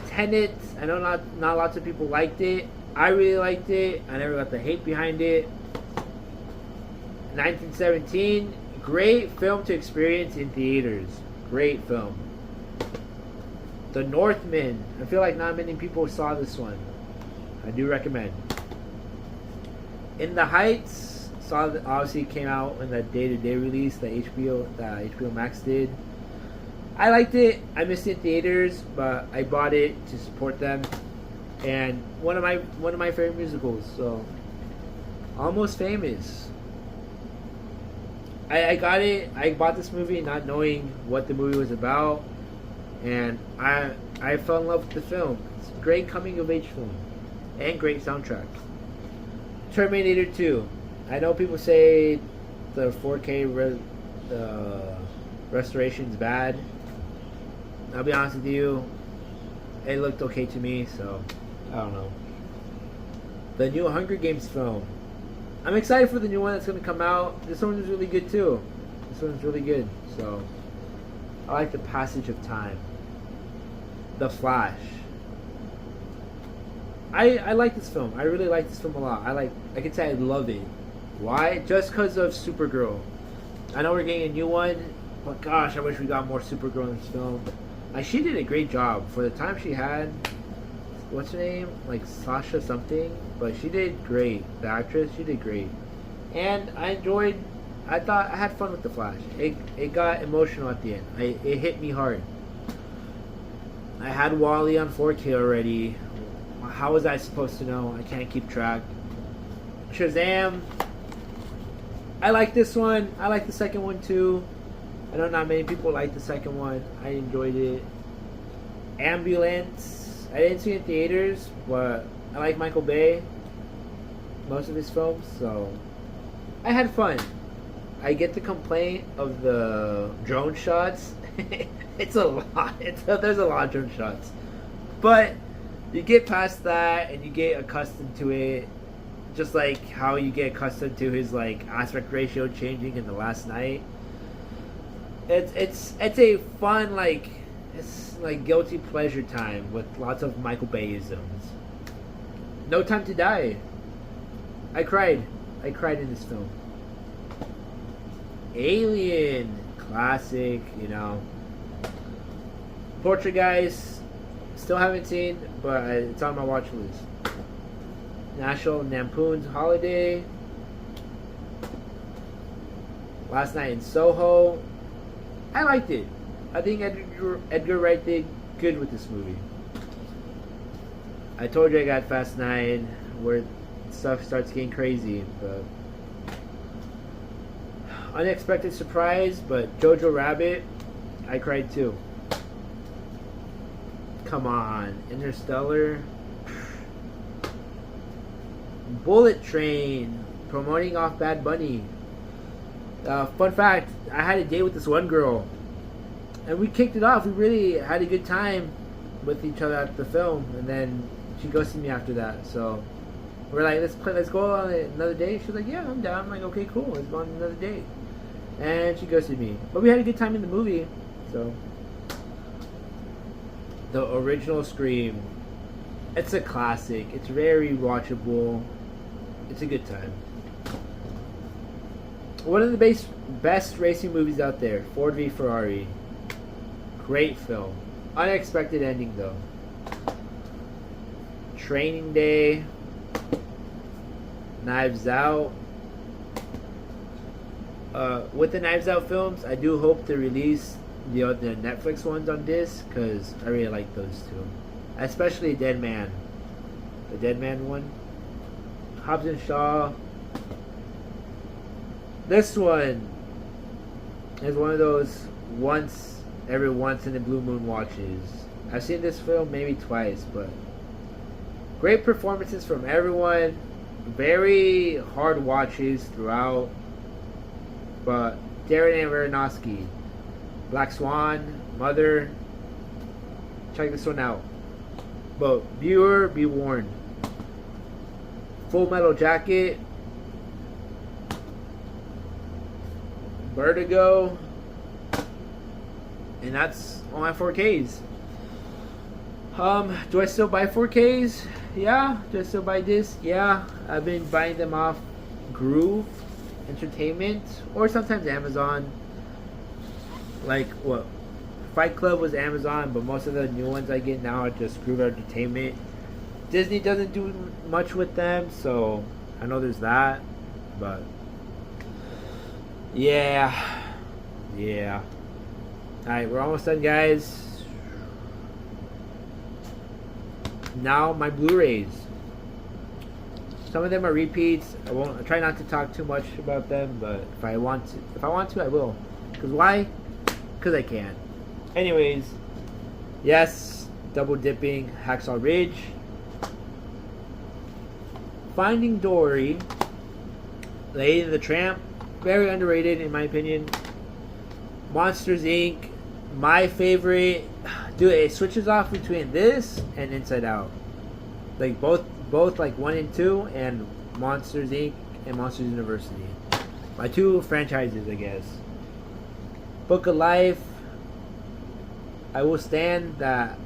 Tenet, I know not lots of people liked it. I really liked it. I never got the hate behind it. 1917, great film to experience in theaters. Great film. The Northman, I feel like not many people saw this one. I do recommend. In the Heights, obviously came out in that day-to-day release that HBO Max did. I liked it. I missed it in theaters, but I bought it to support them. And one of my favorite musicals. So, Almost Famous. I got it. I bought this movie not knowing what the movie was about, and I fell in love with the film. It's a great coming of age film, and great soundtrack. Terminator 2. I know people say the 4K restoration's bad. I'll be honest with you, it looked okay to me, so I don't know. The new Hunger Games film. I'm excited for the new one that's going to come out. This one is really good too. This one's really good, so I like the passage of time. The Flash. I like this film. I really like this film a lot. I can say I love it. Why? Just because of Supergirl. I know we're getting a new one, but gosh, I wish we got more Supergirl in this film. Like, she did a great job for the time she had. What's her name? Like Sasha something, but she did great. The actress, she did great, and I thought I had fun with the Flash. It got emotional at the end. It hit me hard. I had Wally on 4K already. How was I supposed to know? I can't keep track. Shazam. I like this one. I like the second one too. I know not many people like the second one. I enjoyed it. Ambulance. I didn't see it in theaters, but I like Michael Bay. Most of his films, so I had fun. I get the complaint of the drone shots. It's a lot. There's a lot of drone shots, but you get past that and you get accustomed to it. Just like how you get accustomed to his like aspect ratio changing in The Last Night. It's a fun it's like guilty pleasure time with lots of Michael Bay-isms. No Time to Die. I cried in this film. Alien, classic, you know. Poltergeist, still haven't seen, but it's on my watch list. National Lampoon's Holiday. Last Night in Soho. I liked it. I think Edgar Wright did good with this movie. I told you I got Fast 9, where stuff starts getting crazy, but unexpected surprise, but Jojo Rabbit, I cried too. Come on, Interstellar. Bullet Train, promoting off Bad Bunny. Fun fact, I had a date with this one girl, and we kicked it off. We really had a good time with each other at the film, and then she ghosted me after that. So we're like, let's go on another date. She's like, yeah, I'm down. I'm like, okay, cool, let's go on another date. And she ghosted me, but we had a good time in the movie. So the original Scream, it's a classic. It's very watchable. It's a good time. One of the best racing movies out there, Ford v Ferrari. Great film. Unexpected ending though. Training Day. Knives Out. With the Knives Out films, I do hope to release the Netflix ones on disc, because I really like those two. Especially Dead Man. The Dead Man one. Hobbs and Shaw. This one is one of those every once in the blue moon watches. I've seen this film maybe twice, but great performances from everyone. Very hard watches throughout. But Darren Aronofsky, Black Swan, Mother. Check this one out. But viewer, be warned. Full Metal Jacket, Vertigo, and that's on my 4Ks. Do I still buy 4Ks? Yeah. Do I still buy discs? Yeah. I've been buying them off Groove Entertainment or sometimes Amazon. Like what? Fight Club was Amazon, but most of the new ones I get now are just Groove Entertainment. Disney doesn't do much with them, so I know there's that, but yeah. Alright, we're almost done, guys. Now my Blu-rays. Some of them are repeats. I try not to talk too much about them, but if I want to, I will. Cause why? Cause I can. Anyways, yes, double dipping Hacksaw Ridge. Finding Dory, Lady and the Tramp, very underrated in my opinion. Monsters Inc., my favorite. Dude, it switches off between this and Inside Out. Like both like 1 and 2, and Monsters Inc. and Monsters University. My two franchises, I guess. Book of Life. I will stand that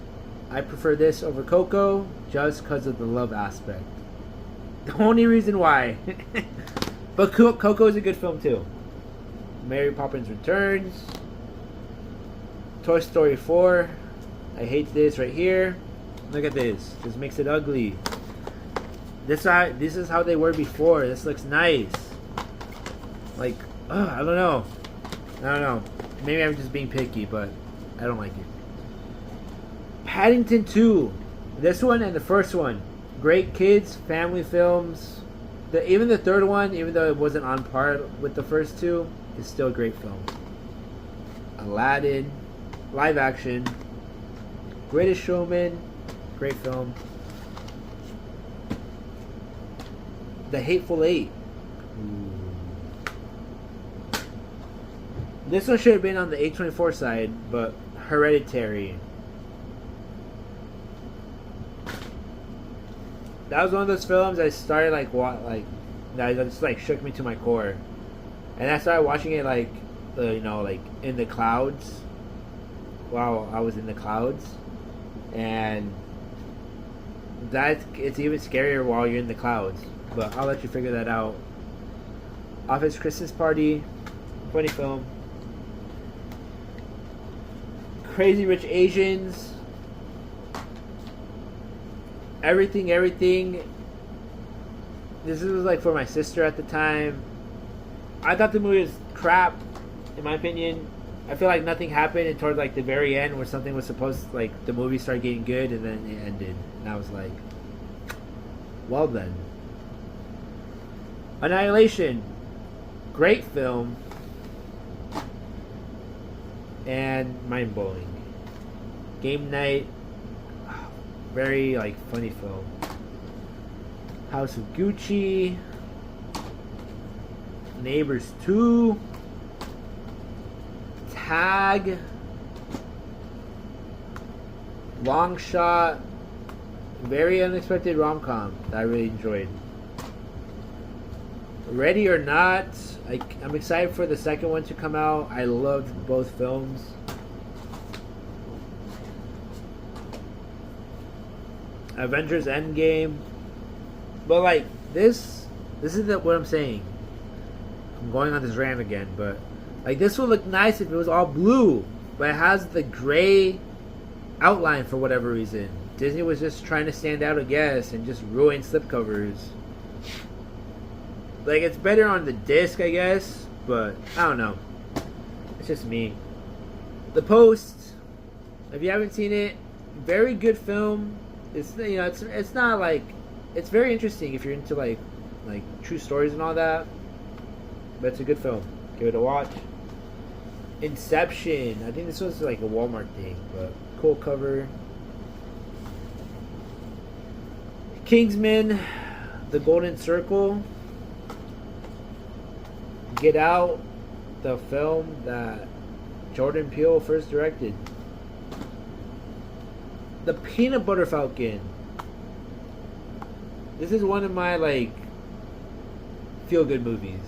I prefer this over Coco just because of the love aspect. The only reason why. But Coco is a good film too. Mary Poppins Returns. Toy Story 4. I hate this right here. Look at this. This makes it ugly. This is how they were before. This looks nice. Like, I don't know. Maybe I'm just being picky, but I don't like it. Paddington 2. This one and the first one. Great kids, family films. Even the third one, even though it wasn't on par with the first two, is still a great film. Aladdin, live action. Greatest Showman, great film. The Hateful Eight. This one should have been on the A24 side, but Hereditary. That was one of those films I started that just like shook me to my core, and I started watching it like in the clouds while I was in the clouds, and it's even scarier while you're in the clouds. But I'll let you figure that out. Office Christmas Party, funny film. Crazy Rich Asians. Everything. This was like for my sister at the time. I thought the movie was crap, in my opinion. I feel like nothing happened and towards like the very end where something was supposed to, like, the movie started getting good and then it ended. And I was like, well then. Annihilation. Great film. And mind-blowing. Game Night. Very, like, funny film. House of Gucci. Neighbors 2. Tag. Long Shot. Very unexpected rom-com that I really enjoyed. Ready or Not. I'm excited for the second one to come out. I loved both films. Avengers Endgame. But like this is what I'm saying. I'm going on this rant again, but like this would look nice if it was all blue, but it has the gray outline for whatever reason. Disney was just trying to stand out, I guess, and just ruin slipcovers. Like, it's better on the disc, I guess, but I don't know. It's just me. The Post. If you haven't seen it, very good film. It's it's not like, it's very interesting if you're into like true stories and all that. but it's a good film. Give it a watch. Inception. I think this was like a Walmart thing, but cool cover. Kingsman, The Golden Circle. Get Out, the film that Jordan Peele first directed. The Peanut Butter Falcon. This is one of my like feel-good movies.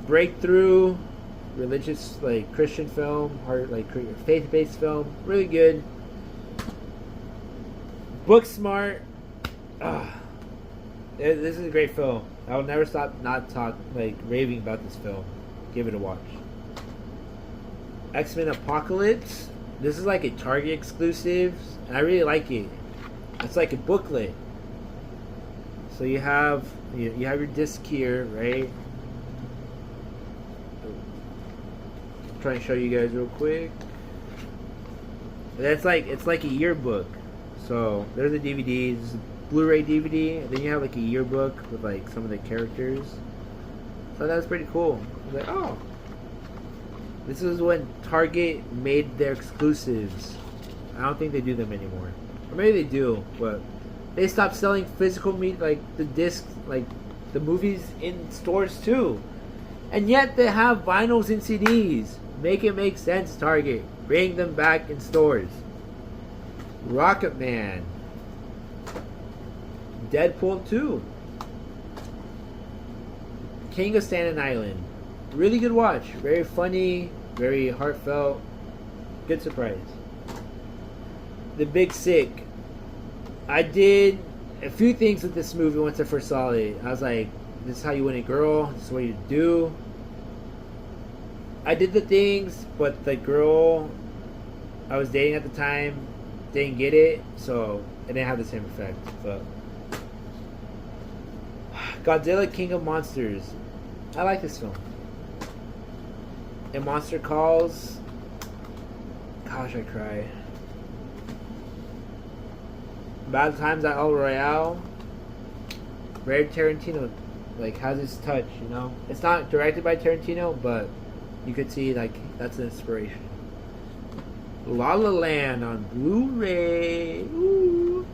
Breakthrough, religious like Christian film, or like faith-based film, really good. Booksmart. This is a great film. I will never stop raving about this film. Give it a watch. X-Men Apocalypse. This is like a Target exclusive, and I really like it. It's like a booklet. So you have your disc here, right? I'll try and show you guys real quick. It's like a yearbook. So there's a DVD, there's a Blu-ray DVD, and then you have like a yearbook with like some of the characters. So that's pretty cool. I was like, oh, this is when Target made their exclusives. I don't think they do them anymore, or maybe they do, but they stopped selling physical meat, like the discs, like the movies in stores too. And yet they have vinyls and CDs. Make it make sense, Target. Bring them back in stores. Rocket Man. Deadpool 2. King of Staten Island. Really good watch. Very funny. Very heartfelt. Good surprise. The Big Sick. I did a few things with this movie once I first saw it. I was like, this is how you win a girl. This is what you do. I did the things, but the girl I was dating at the time didn't get it, so it didn't have the same effect. But Godzilla King of Monsters. I like this film. And Monster Calls. Gosh, I cry. Bad Times at El Royale. Very Tarantino, like, has his touch, you know. It's not directed by Tarantino, but you could see like that's an inspiration. La La Land on Blu-ray. Ooh.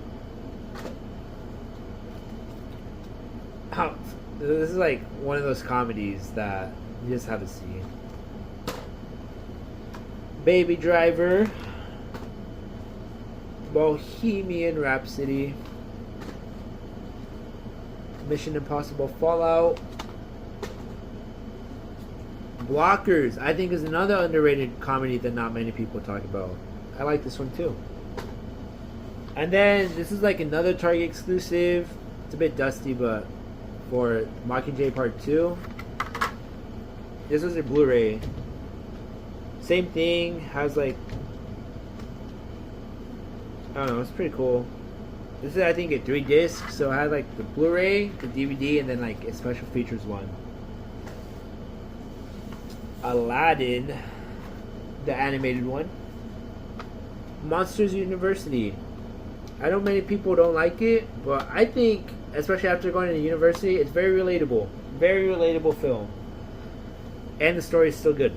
Oh, this is like one of those comedies that you just have to see. Baby Driver. Bohemian Rhapsody. Mission Impossible Fallout. Blockers, I think, is another underrated comedy that not many people talk about. I like this one too. And then this is like another Target exclusive. It's a bit dusty, but for Mockingjay Part 2. This was a Blu-ray. Same thing, has like, I don't know, it's pretty cool. This is, I think, a 3 disc, so I had like the Blu-ray, the DVD, and then like a special features one. Aladdin, the animated one. Monsters University. I know many people don't like it, but I think, especially after going to university, it's very relatable. Very relatable film. And the story is still good.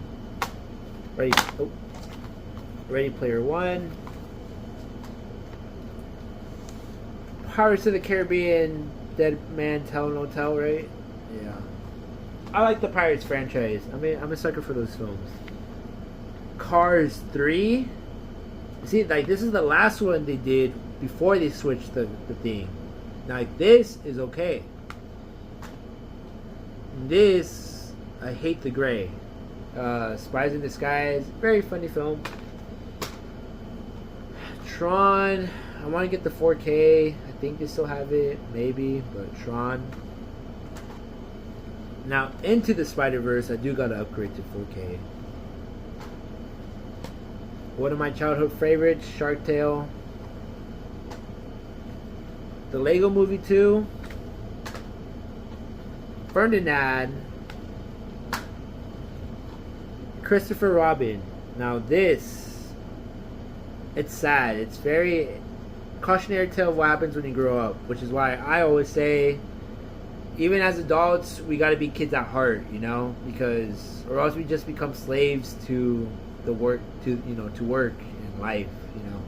Ready Player One. Pirates of the Caribbean, Dead Man Tell No Tell, right? Yeah. I like the Pirates franchise. I mean, I'm a sucker for those films. Cars 3. See, like, this is the last one they did before they switched the theme. Now, like, this is okay. This, I hate the gray. Spies in Disguise. Very funny film. Tron. I want to get the 4K. I think they still have it. Maybe. But Tron. Now, Into the Spider-Verse, I do gotta upgrade to 4K. One of my childhood favorites, Shark Tale. The Lego Movie 2. Ferdinand. Christopher Robin. Now this, it's sad. It's very cautionary tale of what happens when you grow up, which is why I always say even as adults, we got to be kids at heart, you know, because or else we just become slaves to the work, to work and life, you know.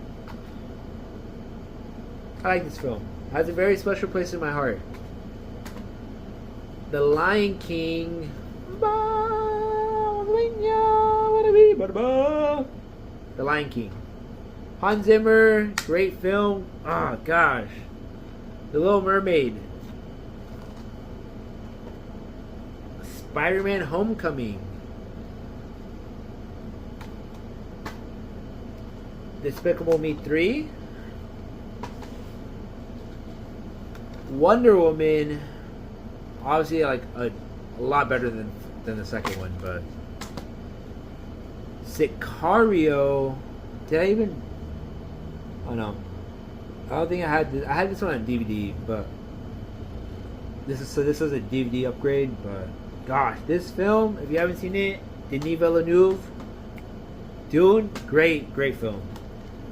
I like this film. It has a very special place in my heart. The Lion King. The Lion King. Hans Zimmer, great film. Oh gosh. The Little Mermaid. Spider-Man Homecoming. Despicable Me 3. Wonder Woman. Obviously, like a lot better than the second one, but Sicario. Did I even? Oh no, I don't think I had this. I had this one on DVD, but this was a DVD upgrade. But gosh, this film, if you haven't seen it, Denis Villeneuve, Dune, great film.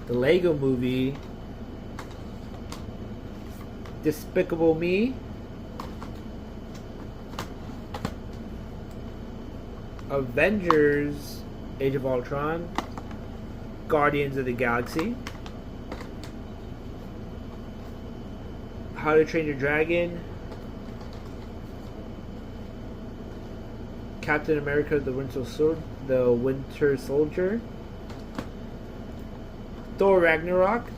The Lego Movie, Despicable Me, Avengers, Age of Ultron, Guardians of the Galaxy, How to Train Your Dragon, Captain America: The Winter Soldier, Thor: Ragnarok,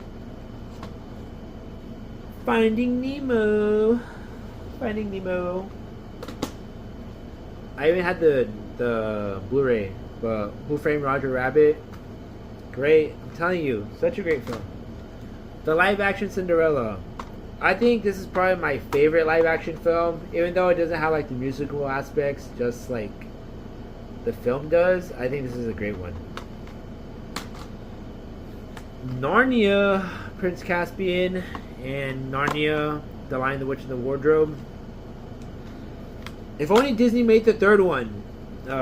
Finding Nemo. I even had the Blu-ray, but Who Framed Roger Rabbit? Great. I'm telling you, such a great film. The live-action Cinderella. I think this is probably my favorite live-action film, even though it doesn't have like the musical aspects, just like the film does. I think this is a great one. Narnia, Prince Caspian, and Narnia, The Lion, the Witch, and the Wardrobe. If only Disney made the third one.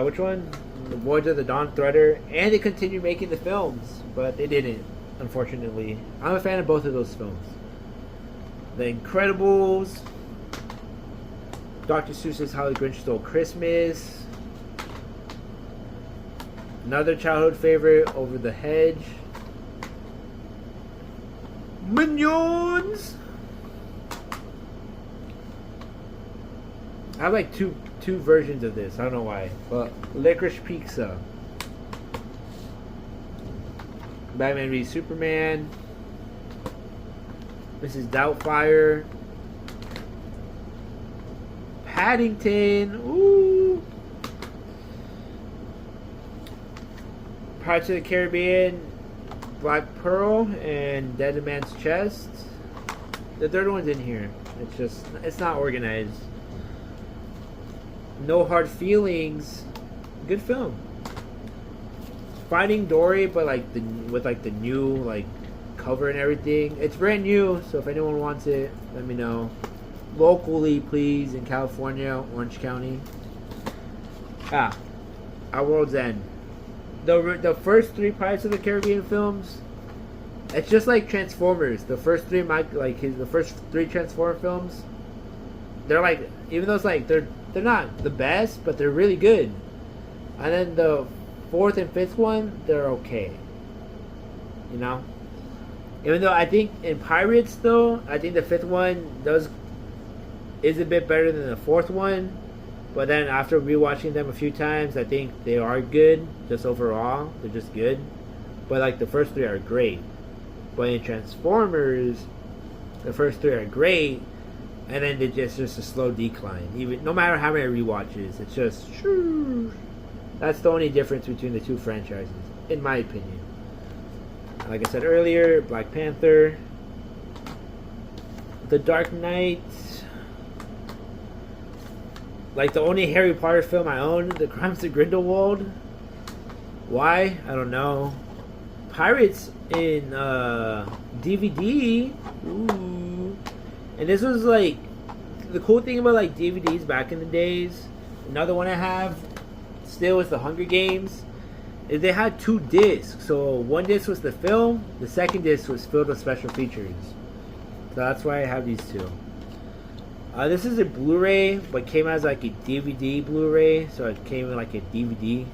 Which one? The Voyage of the Dawn Treader, and they continued making the films, but they didn't, unfortunately. I'm a fan of both of those films. The Incredibles, Dr. Seuss's How the Grinch Stole Christmas, another childhood favorite, Over the Hedge, Minions. I have like two versions of this. I don't know why, but Licorice Pizza, Batman v Superman, Mrs. Doubtfire, Paddington, ooh, Pirates of the Caribbean, Black Pearl, and Dead Man's Chest. The third one's in here. It's not organized. No Hard Feelings, good film. Finding Dory, but with the new like cover and everything. It's brand new, so if anyone wants it, let me know. Locally, please, in California, Orange County. Our World's End. The first three Pirates of the Caribbean films, it's just like Transformers. The first three, the first three Transformer films, they're like, even though it's like they're not the best, but they're really good. And then the fourth and fifth one, they're okay. You know? Even though I think in Pirates, though, I think the fifth one is a bit better than the fourth one. But then after rewatching them a few times, I think they are good. Just overall, they're just good. But like the first three are great. But in Transformers, the first three are great. And then it's just a slow decline. Even no matter how many rewatches, it's just that's the only difference between the two franchises, in my opinion. Like I said earlier, Black Panther, The Dark Knight, like the only Harry Potter film I own, The Crimes of Grindelwald. Why? I don't know. Pirates in DVD. Ooh. And this was like the cool thing about like DVDs back in the days. Another one I have still is the Hunger Games. Is they had two discs. So one disc was the film, the second disc was filled with special features. So that's why I have these two. This is a Blu-ray, but came as like a DVD Blu-ray, so it came in like a DVD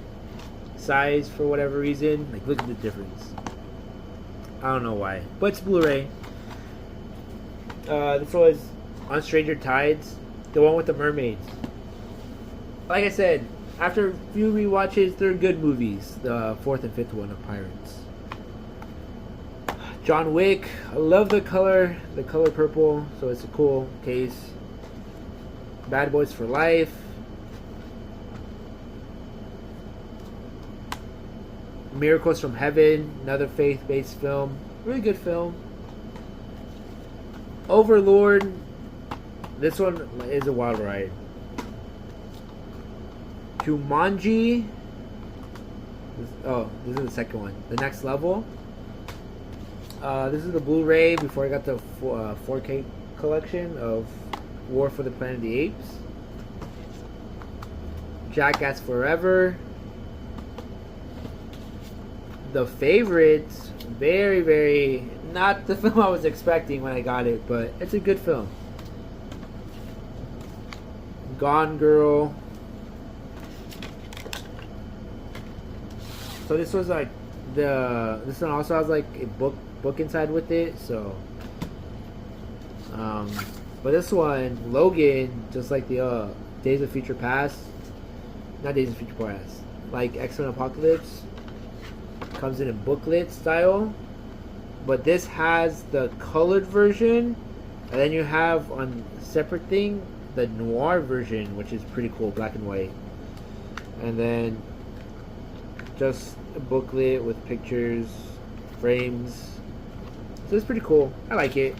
size for whatever reason. Like, look at the difference. I don't know why, but it's Blu-ray. This was on Stranger Tides, the one with the mermaids. Like I said, after a few rewatches, they're good movies. The fourth and fifth one of Pirates. John Wick. I love the color purple, so it's a cool case. Bad Boys for Life. Miracles from Heaven, another faith-based film. Really good film. Overlord. This one is a wild ride. Jumanji. This is the second one. The Next Level. This is the Blu-ray before I got the 4K collection of War for the Planet of the Apes. Jackass Forever. The Favorites. Very, very... not the film I was expecting when I got it, but it's a good film. Gone Girl. So this was like this one also has like a book inside with it, so but this one, Logan, just like the Days of Future Past, not Days of Future Past, like X-Men Apocalypse, comes in a booklet style, but this has the colored version, and then you have on a separate thing the noir version, which is pretty cool, black and white, and then just a booklet with pictures, frames. So it's pretty cool. I like it.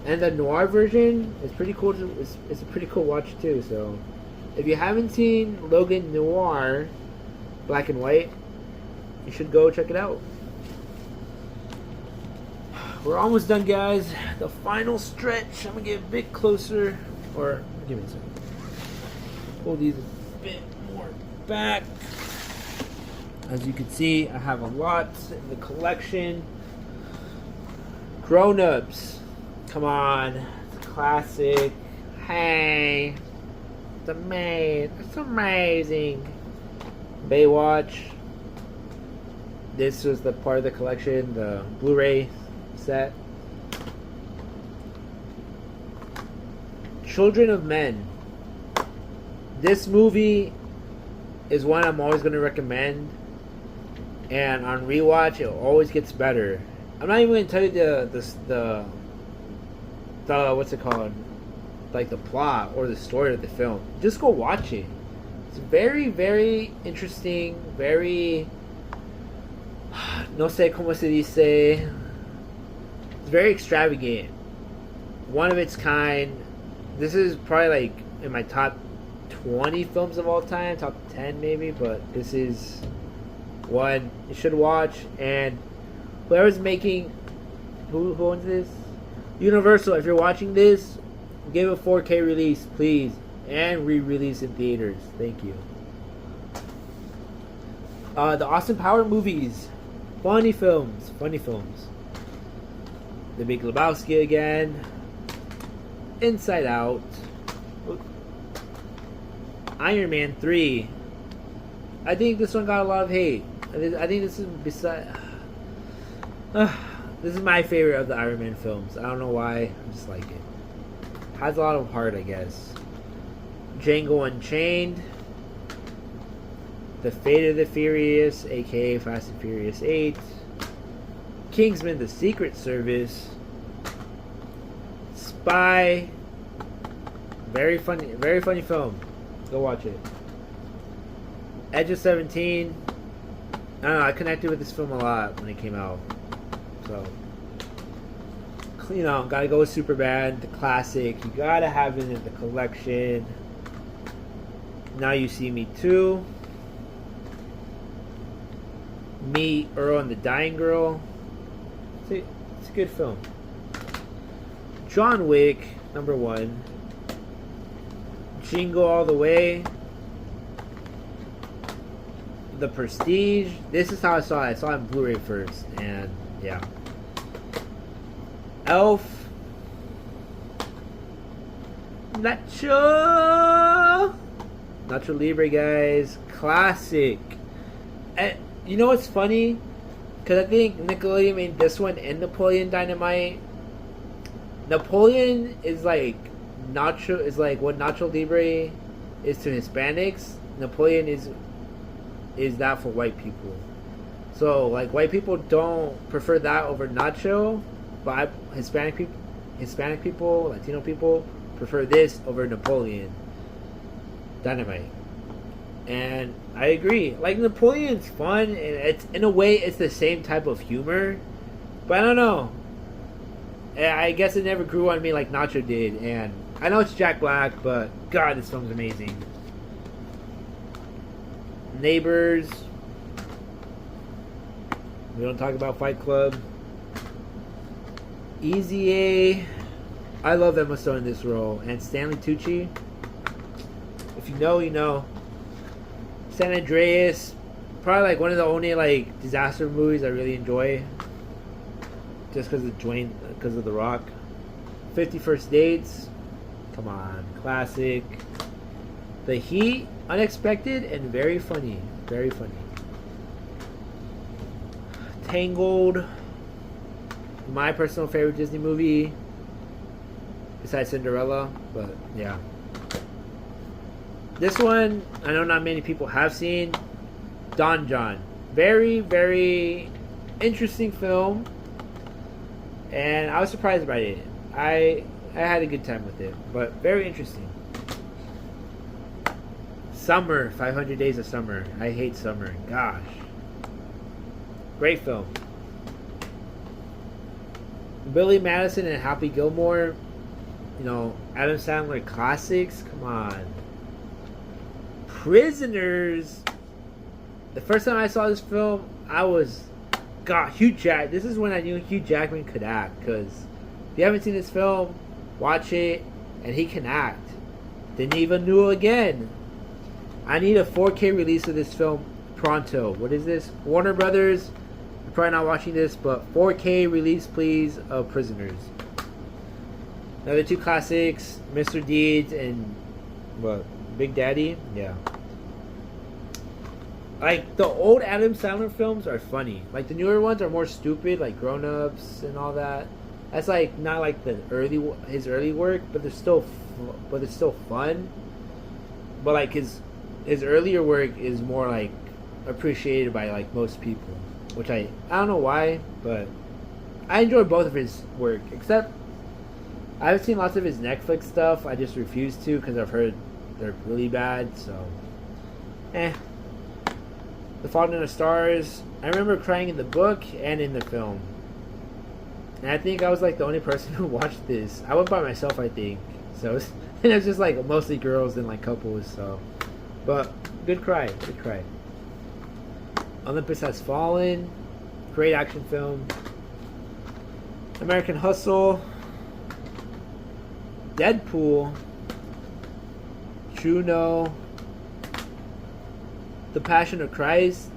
And the noir version is pretty cool. It's a pretty cool watch too. So if you haven't seen Logan Noir, black and white, you should go check it out. We're almost done, guys. The final stretch. I'm gonna get a bit closer. Or give me a second. Pull these a bit more back. As you can see, I have a lot in the collection. Grown Ups. Come on. It's a classic. Hey. It's amazing. It's amazing. Baywatch. This was the part of the collection, the Blu-ray set. Children of Men. This movie is one I'm always going to recommend. And on rewatch, it always gets better. I'm not even going to tell you the what's it called, like the plot or the story of the film. Just go watch it. It's very, very interesting. Very, no sé cómo se dice. It's very extravagant. One of its kind. This is probably like in my top 20 films of all time, top 10 maybe, but this is one you should watch. And whoever's making, who owns this? Universal, if you're watching this, give a 4K release, please, and re-release in theaters. Thank you. The Austin Power movies, funny films. The Big Lebowski again. Inside Out. Iron Man 3. I think this one got a lot of hate. I think this is this is my favorite of the Iron Man films. I don't know why. I just like it. Has a lot of heart, I guess. Django Unchained. The Fate of the Furious, aka Fast and Furious 8. Kingsman: The Secret Service. Spy. Very funny film. Go watch it. Edge of 17. I don't know, I connected with this film a lot when it came out. So, you know, gotta go with Superbad, the classic. You gotta have it in the collection. Now You See Me Too. Me, Earl, and the Dying Girl. It's a good film. John Wick, number 1. Jingle All the Way. The Prestige. This is how I saw it. I saw it on Blu-ray first, and yeah. Elf. Nacho Libre, guys, classic. And you know what's funny? Because I think Nickelodeon made this one and Napoleon Dynamite. Napoleon is like Nacho is like what Nacho Libre is to Hispanics. Napoleon is that for white people. So like white people don't prefer that over Nacho, but Hispanic people, Latino people prefer this over Napoleon Dynamite. And I agree. Like Napoleon's fun, and it's in a way it's the same type of humor, but I don't know. I guess it never grew on me like Nacho did. And I know it's Jack Black, but God, this film's amazing. Neighbors. We don't talk about Fight Club. Easy A. I love Emma Stone in this role, and Stanley Tucci. If you know, you know. San Andreas, probably like one of the only like disaster movies I really enjoy, just because of The Rock. 50 First Dates, come on, classic. The Heat, unexpected and very funny, very funny. Tangled, my personal favorite Disney movie, besides Cinderella, but yeah. This one, I know not many people have seen. Don John. Very, very interesting film. And I was surprised by it. I had a good time with it. But very interesting. Summer. 500 Days of Summer. I hate summer. Gosh. Great film. Billy Madison and Happy Gilmore. You know, Adam Sandler classics. Come on. Prisoners. The first time I saw this film, I was, God, Hugh Jack. This is when I knew Hugh Jackman could act. Because if you haven't seen this film, watch it, and he can act. Denis Villeneuve again. I need a 4K release of this film pronto. What is this? Warner Brothers. You're probably not watching this, but 4K release, please, of Prisoners. Another two classics, Mr. Deeds and what? Big Daddy? Yeah. Like, the old Adam Sandler films are funny. Like, the newer ones are more stupid, like Grown Ups and all that. That's, like, not like his early work, but it's still fun. But, like, his earlier work is more, like, appreciated by, like, most people. Which I don't know why, but I enjoy both of his work. Except, I've seen lots of his Netflix stuff. I just refuse to because I've heard they're really bad, so The Fault in the Stars. I remember crying in the book and in the film. And I think I was like the only person who watched this. I went by myself, I think. So it was just like mostly girls and like couples, so. But good cry, good cry. Olympus Has Fallen. Great action film. American Hustle. Deadpool. Juno. The Passion of Christ.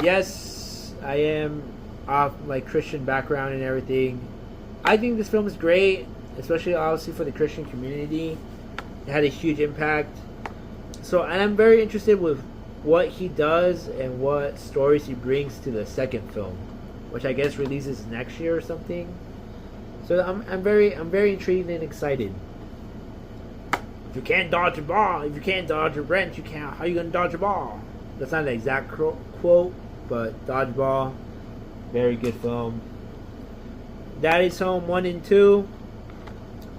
Yes, I am of like Christian background and everything. I think this film is great, especially obviously for the Christian community. It had a huge impact. So, and I'm very interested with what he does and what stories he brings to the second film, which I guess releases next year or something. So I'm very intrigued and excited. If you can't dodge a ball, if you can't dodge a wrench, you can't. How you gonna dodge a ball? That's not an exact quote, but Dodgeball, very good film. Daddy's Home 1 and 2.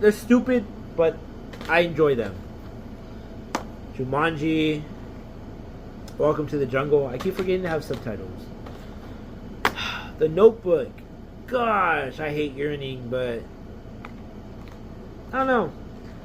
They're stupid, but I enjoy them. Jumanji. Welcome to the Jungle. I keep forgetting to have subtitles. The Notebook. Gosh, I hate yearning, but I don't know.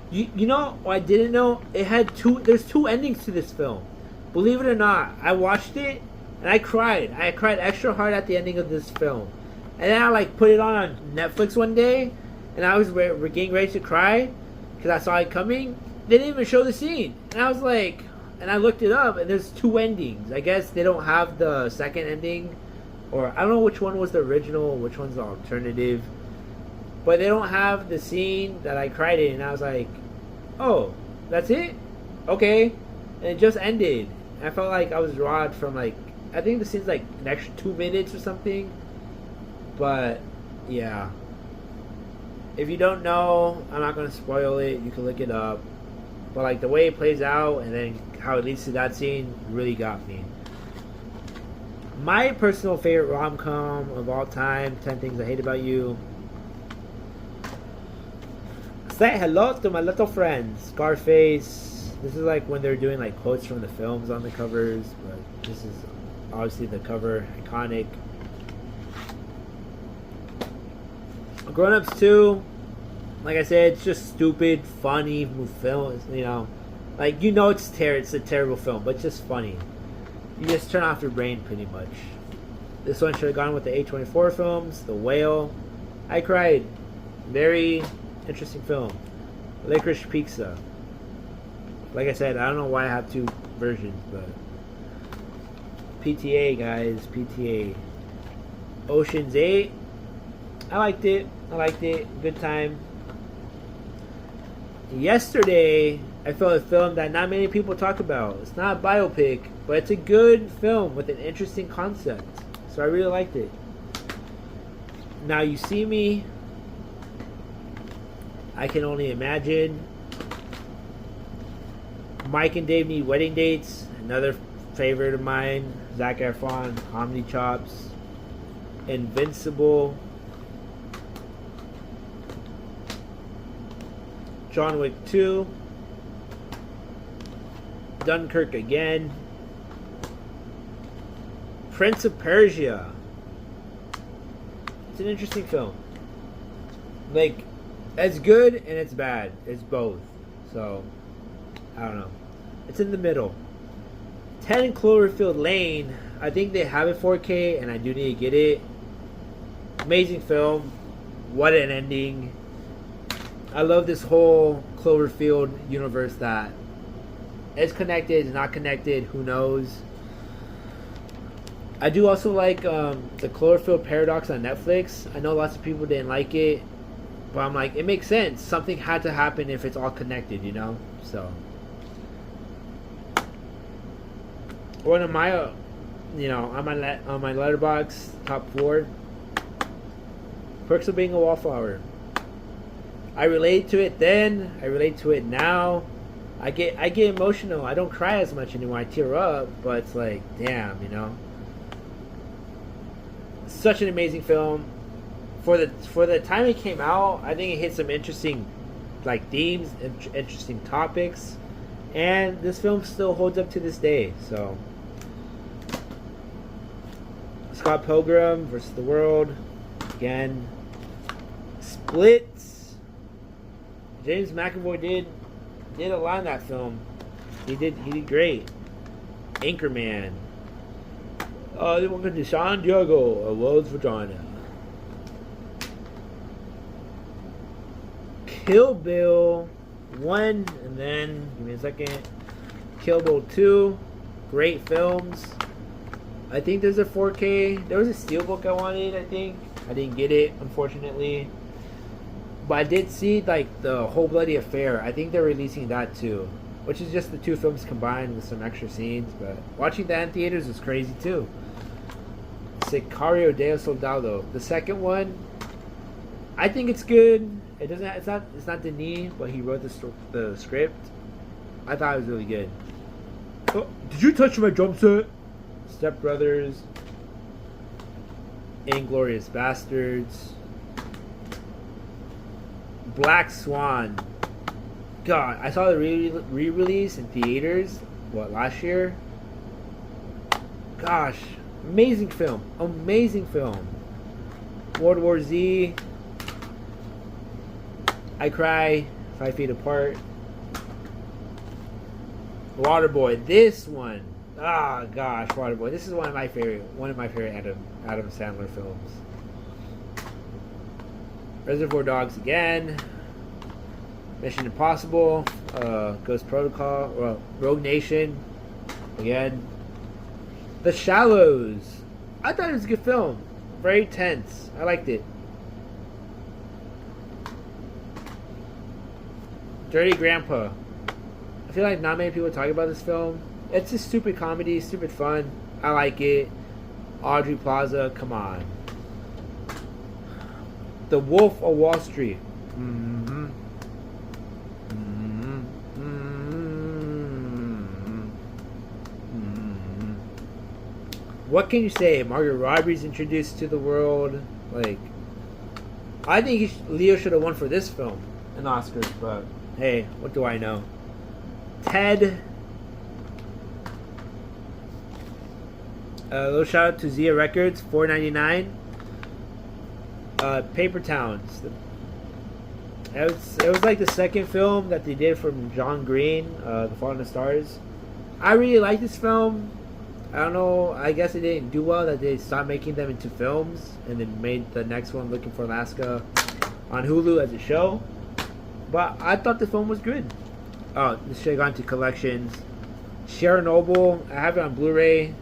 You know what I didn't know? There's two endings to this film. Believe it or not, I watched it and I cried. I cried extra hard at the ending of this film. And then I like put it on Netflix one day and I was getting ready to cry because I saw it coming. They didn't even show the scene. And I was like, and I looked it up and there's two endings. I guess they don't have the second ending, or I don't know which one was the original, which one's the alternative. But they don't have the scene that I cried in, and I was like, oh, that's it? Okay. And it just ended. I felt like I was robbed from like, I think the scene's like an extra 2 minutes or something. But yeah. If you don't know, I'm not going to spoil it. You can look it up. But like the way it plays out and then how it leads to that scene really got me. My personal favorite rom-com of all time, 10 Things I Hate About You. Say hello to my little friend, Scarface. This is like when they're doing like quotes from the films on the covers, but this is obviously the cover, iconic. Grown Ups 2, like I said, it's just stupid, funny film, you know. Like, you know it's a terrible film, but it's just funny. You just turn off your brain pretty much. This one should have gone with the A24 films, The Whale. I cried. Very interesting film. Licorice Pizza. Like I said, I don't know why I have two versions, but PTA, guys, PTA. Ocean's 8. I liked it. Good time. Yesterday, I felt a film that not many people talk about. It's not a biopic, but it's a good film with an interesting concept. So I really liked it. Now You See Me. I Can Only Imagine. Mike and Dave Need Wedding Dates. Another favorite of mine. Zac Efron, comedy chops. Invincible. John Wick 2. Dunkirk again. Prince of Persia. It's an interesting film. Like, it's good and it's bad. It's both. So, I don't know. It's in the middle. 10 Cloverfield Lane. I think they have it 4K and I do need to get it. Amazing film. What an ending. I love this whole Cloverfield universe that is connected, is not connected, who knows. I do also like the Cloverfield Paradox on Netflix. I know lots of people didn't like it, but I'm like, it makes sense. Something had to happen if it's all connected, you know? So, one of my, on my letterbox top 4, Perks of Being a Wallflower. I relate to it then. I relate to it now. I get emotional. I don't cry as much anymore. I tear up, but it's like, damn, you know. Such an amazing film. For the time it came out, I think it hit some interesting, like, themes, interesting topics, and this film still holds up to this day. So, Scott Pilgrim versus the World, again. Split. James McAvoy did a lot in that film. He did great. Anchorman. They went to San Diego, a world's vagina. Kill Bill 1, and then give me a second. Kill Bill 2, great films. I think there's a 4K. There was a steelbook I wanted. I think I didn't get it, unfortunately. But I did see, like, the Whole Bloody Affair. I think they're releasing that too, which is just the two films combined with some extra scenes. But watching that in theaters was crazy too. Sicario de Soldado, the second one. I think it's good. It doesn't. It's not Denis, but he wrote the script. I thought it was really good. Oh, did you touch my drum set? Step Brothers. Inglourious Bastards. Black Swan. God, I saw the re-release in theaters, last year? Gosh, amazing film. Amazing film. World War Z. I Cry, 5 Feet Apart. Waterboy, this one. Ah, gosh, Waterboy. This is one of my favorite Adam Sandler films. Reservoir Dogs again. Mission Impossible. Ghost Protocol. Well, Rogue Nation. Again. The Shallows. I thought it was a good film. Very tense. I liked it. Dirty Grandpa. I feel like not many people talk about this film. It's a stupid comedy, stupid fun. I like it. Audrey Plaza, come on. The Wolf of Wall Street. Mm-hmm. Mm-hmm. Mm-hmm. Mm-hmm. What can you say? Margot Robbie's introduced to the world. Like, I think Leo should have won for this film an Oscars, but hey, what do I know? Ted. A little shout out to Zia Records, $4.99. Paper Towns. It was like the second film that they did from John Green, The Fault in the Stars. I really like this film. I don't know. I guess it didn't do well that they stopped making them into films and then made the next one, Looking for Alaska, on Hulu as a show. But I thought the film was good. Oh, this should have gone to collections. Chernobyl. I have it on Blu-ray.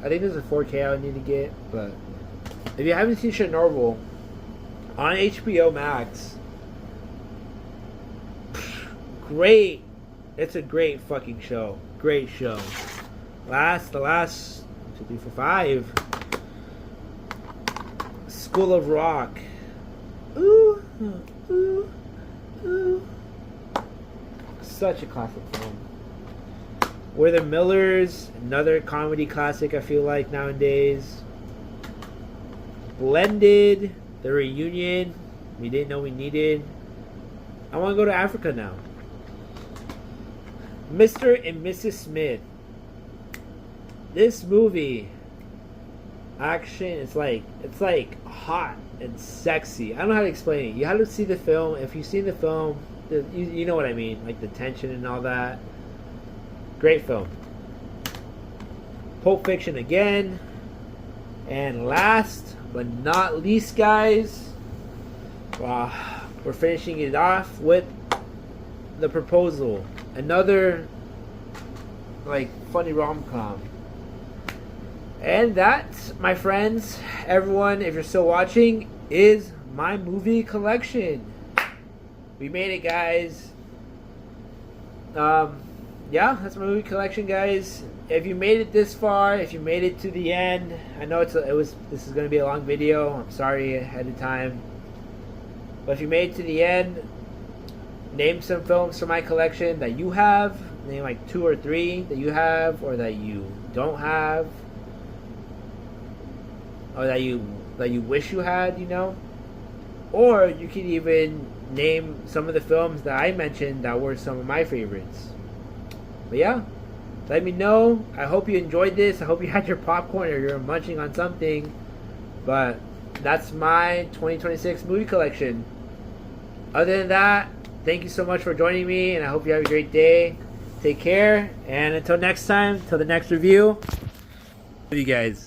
I think there's a 4K I would need to get. But if you haven't seen Chernobyl, on HBO Max, great. It's a great fucking show. Great show. The last 2, 3, 4, 5. School of Rock. Ooh, ooh, ooh. Such a classic film. We're the Millers, another comedy classic I feel like nowadays. Blended, The Reunion, we didn't know we needed. I want to go to Africa now. Mr. and Mrs. Smith. This movie, action, it's like hot and sexy. I don't know how to explain it. You have to see the film. If you've seen the film, you know what I mean, like the tension and all that. Great film. Pulp Fiction again. And last but not least, guys, we're finishing it off with The Proposal. Another like funny rom-com. And that, my friends, everyone, if you're still watching, is my movie collection. We made it, guys. Yeah, that's my movie collection, guys. If you made it this far, if you made it to the end, I know this is going to be a long video. I'm sorry ahead of time. But if you made it to the end, name some films from my collection that you have. Name like 2 or 3 that you have or that you don't have. Or that you wish you had, you know. Or you could even name some of the films that I mentioned that were some of my favorites. But yeah, let me know. I hope you enjoyed this. I hope you had your popcorn or you're munching on something. But that's my 2026 movie collection. Other than that, thank you so much for joining me, and I hope you have a great day. Take care, and until next time, till the next review, love you guys.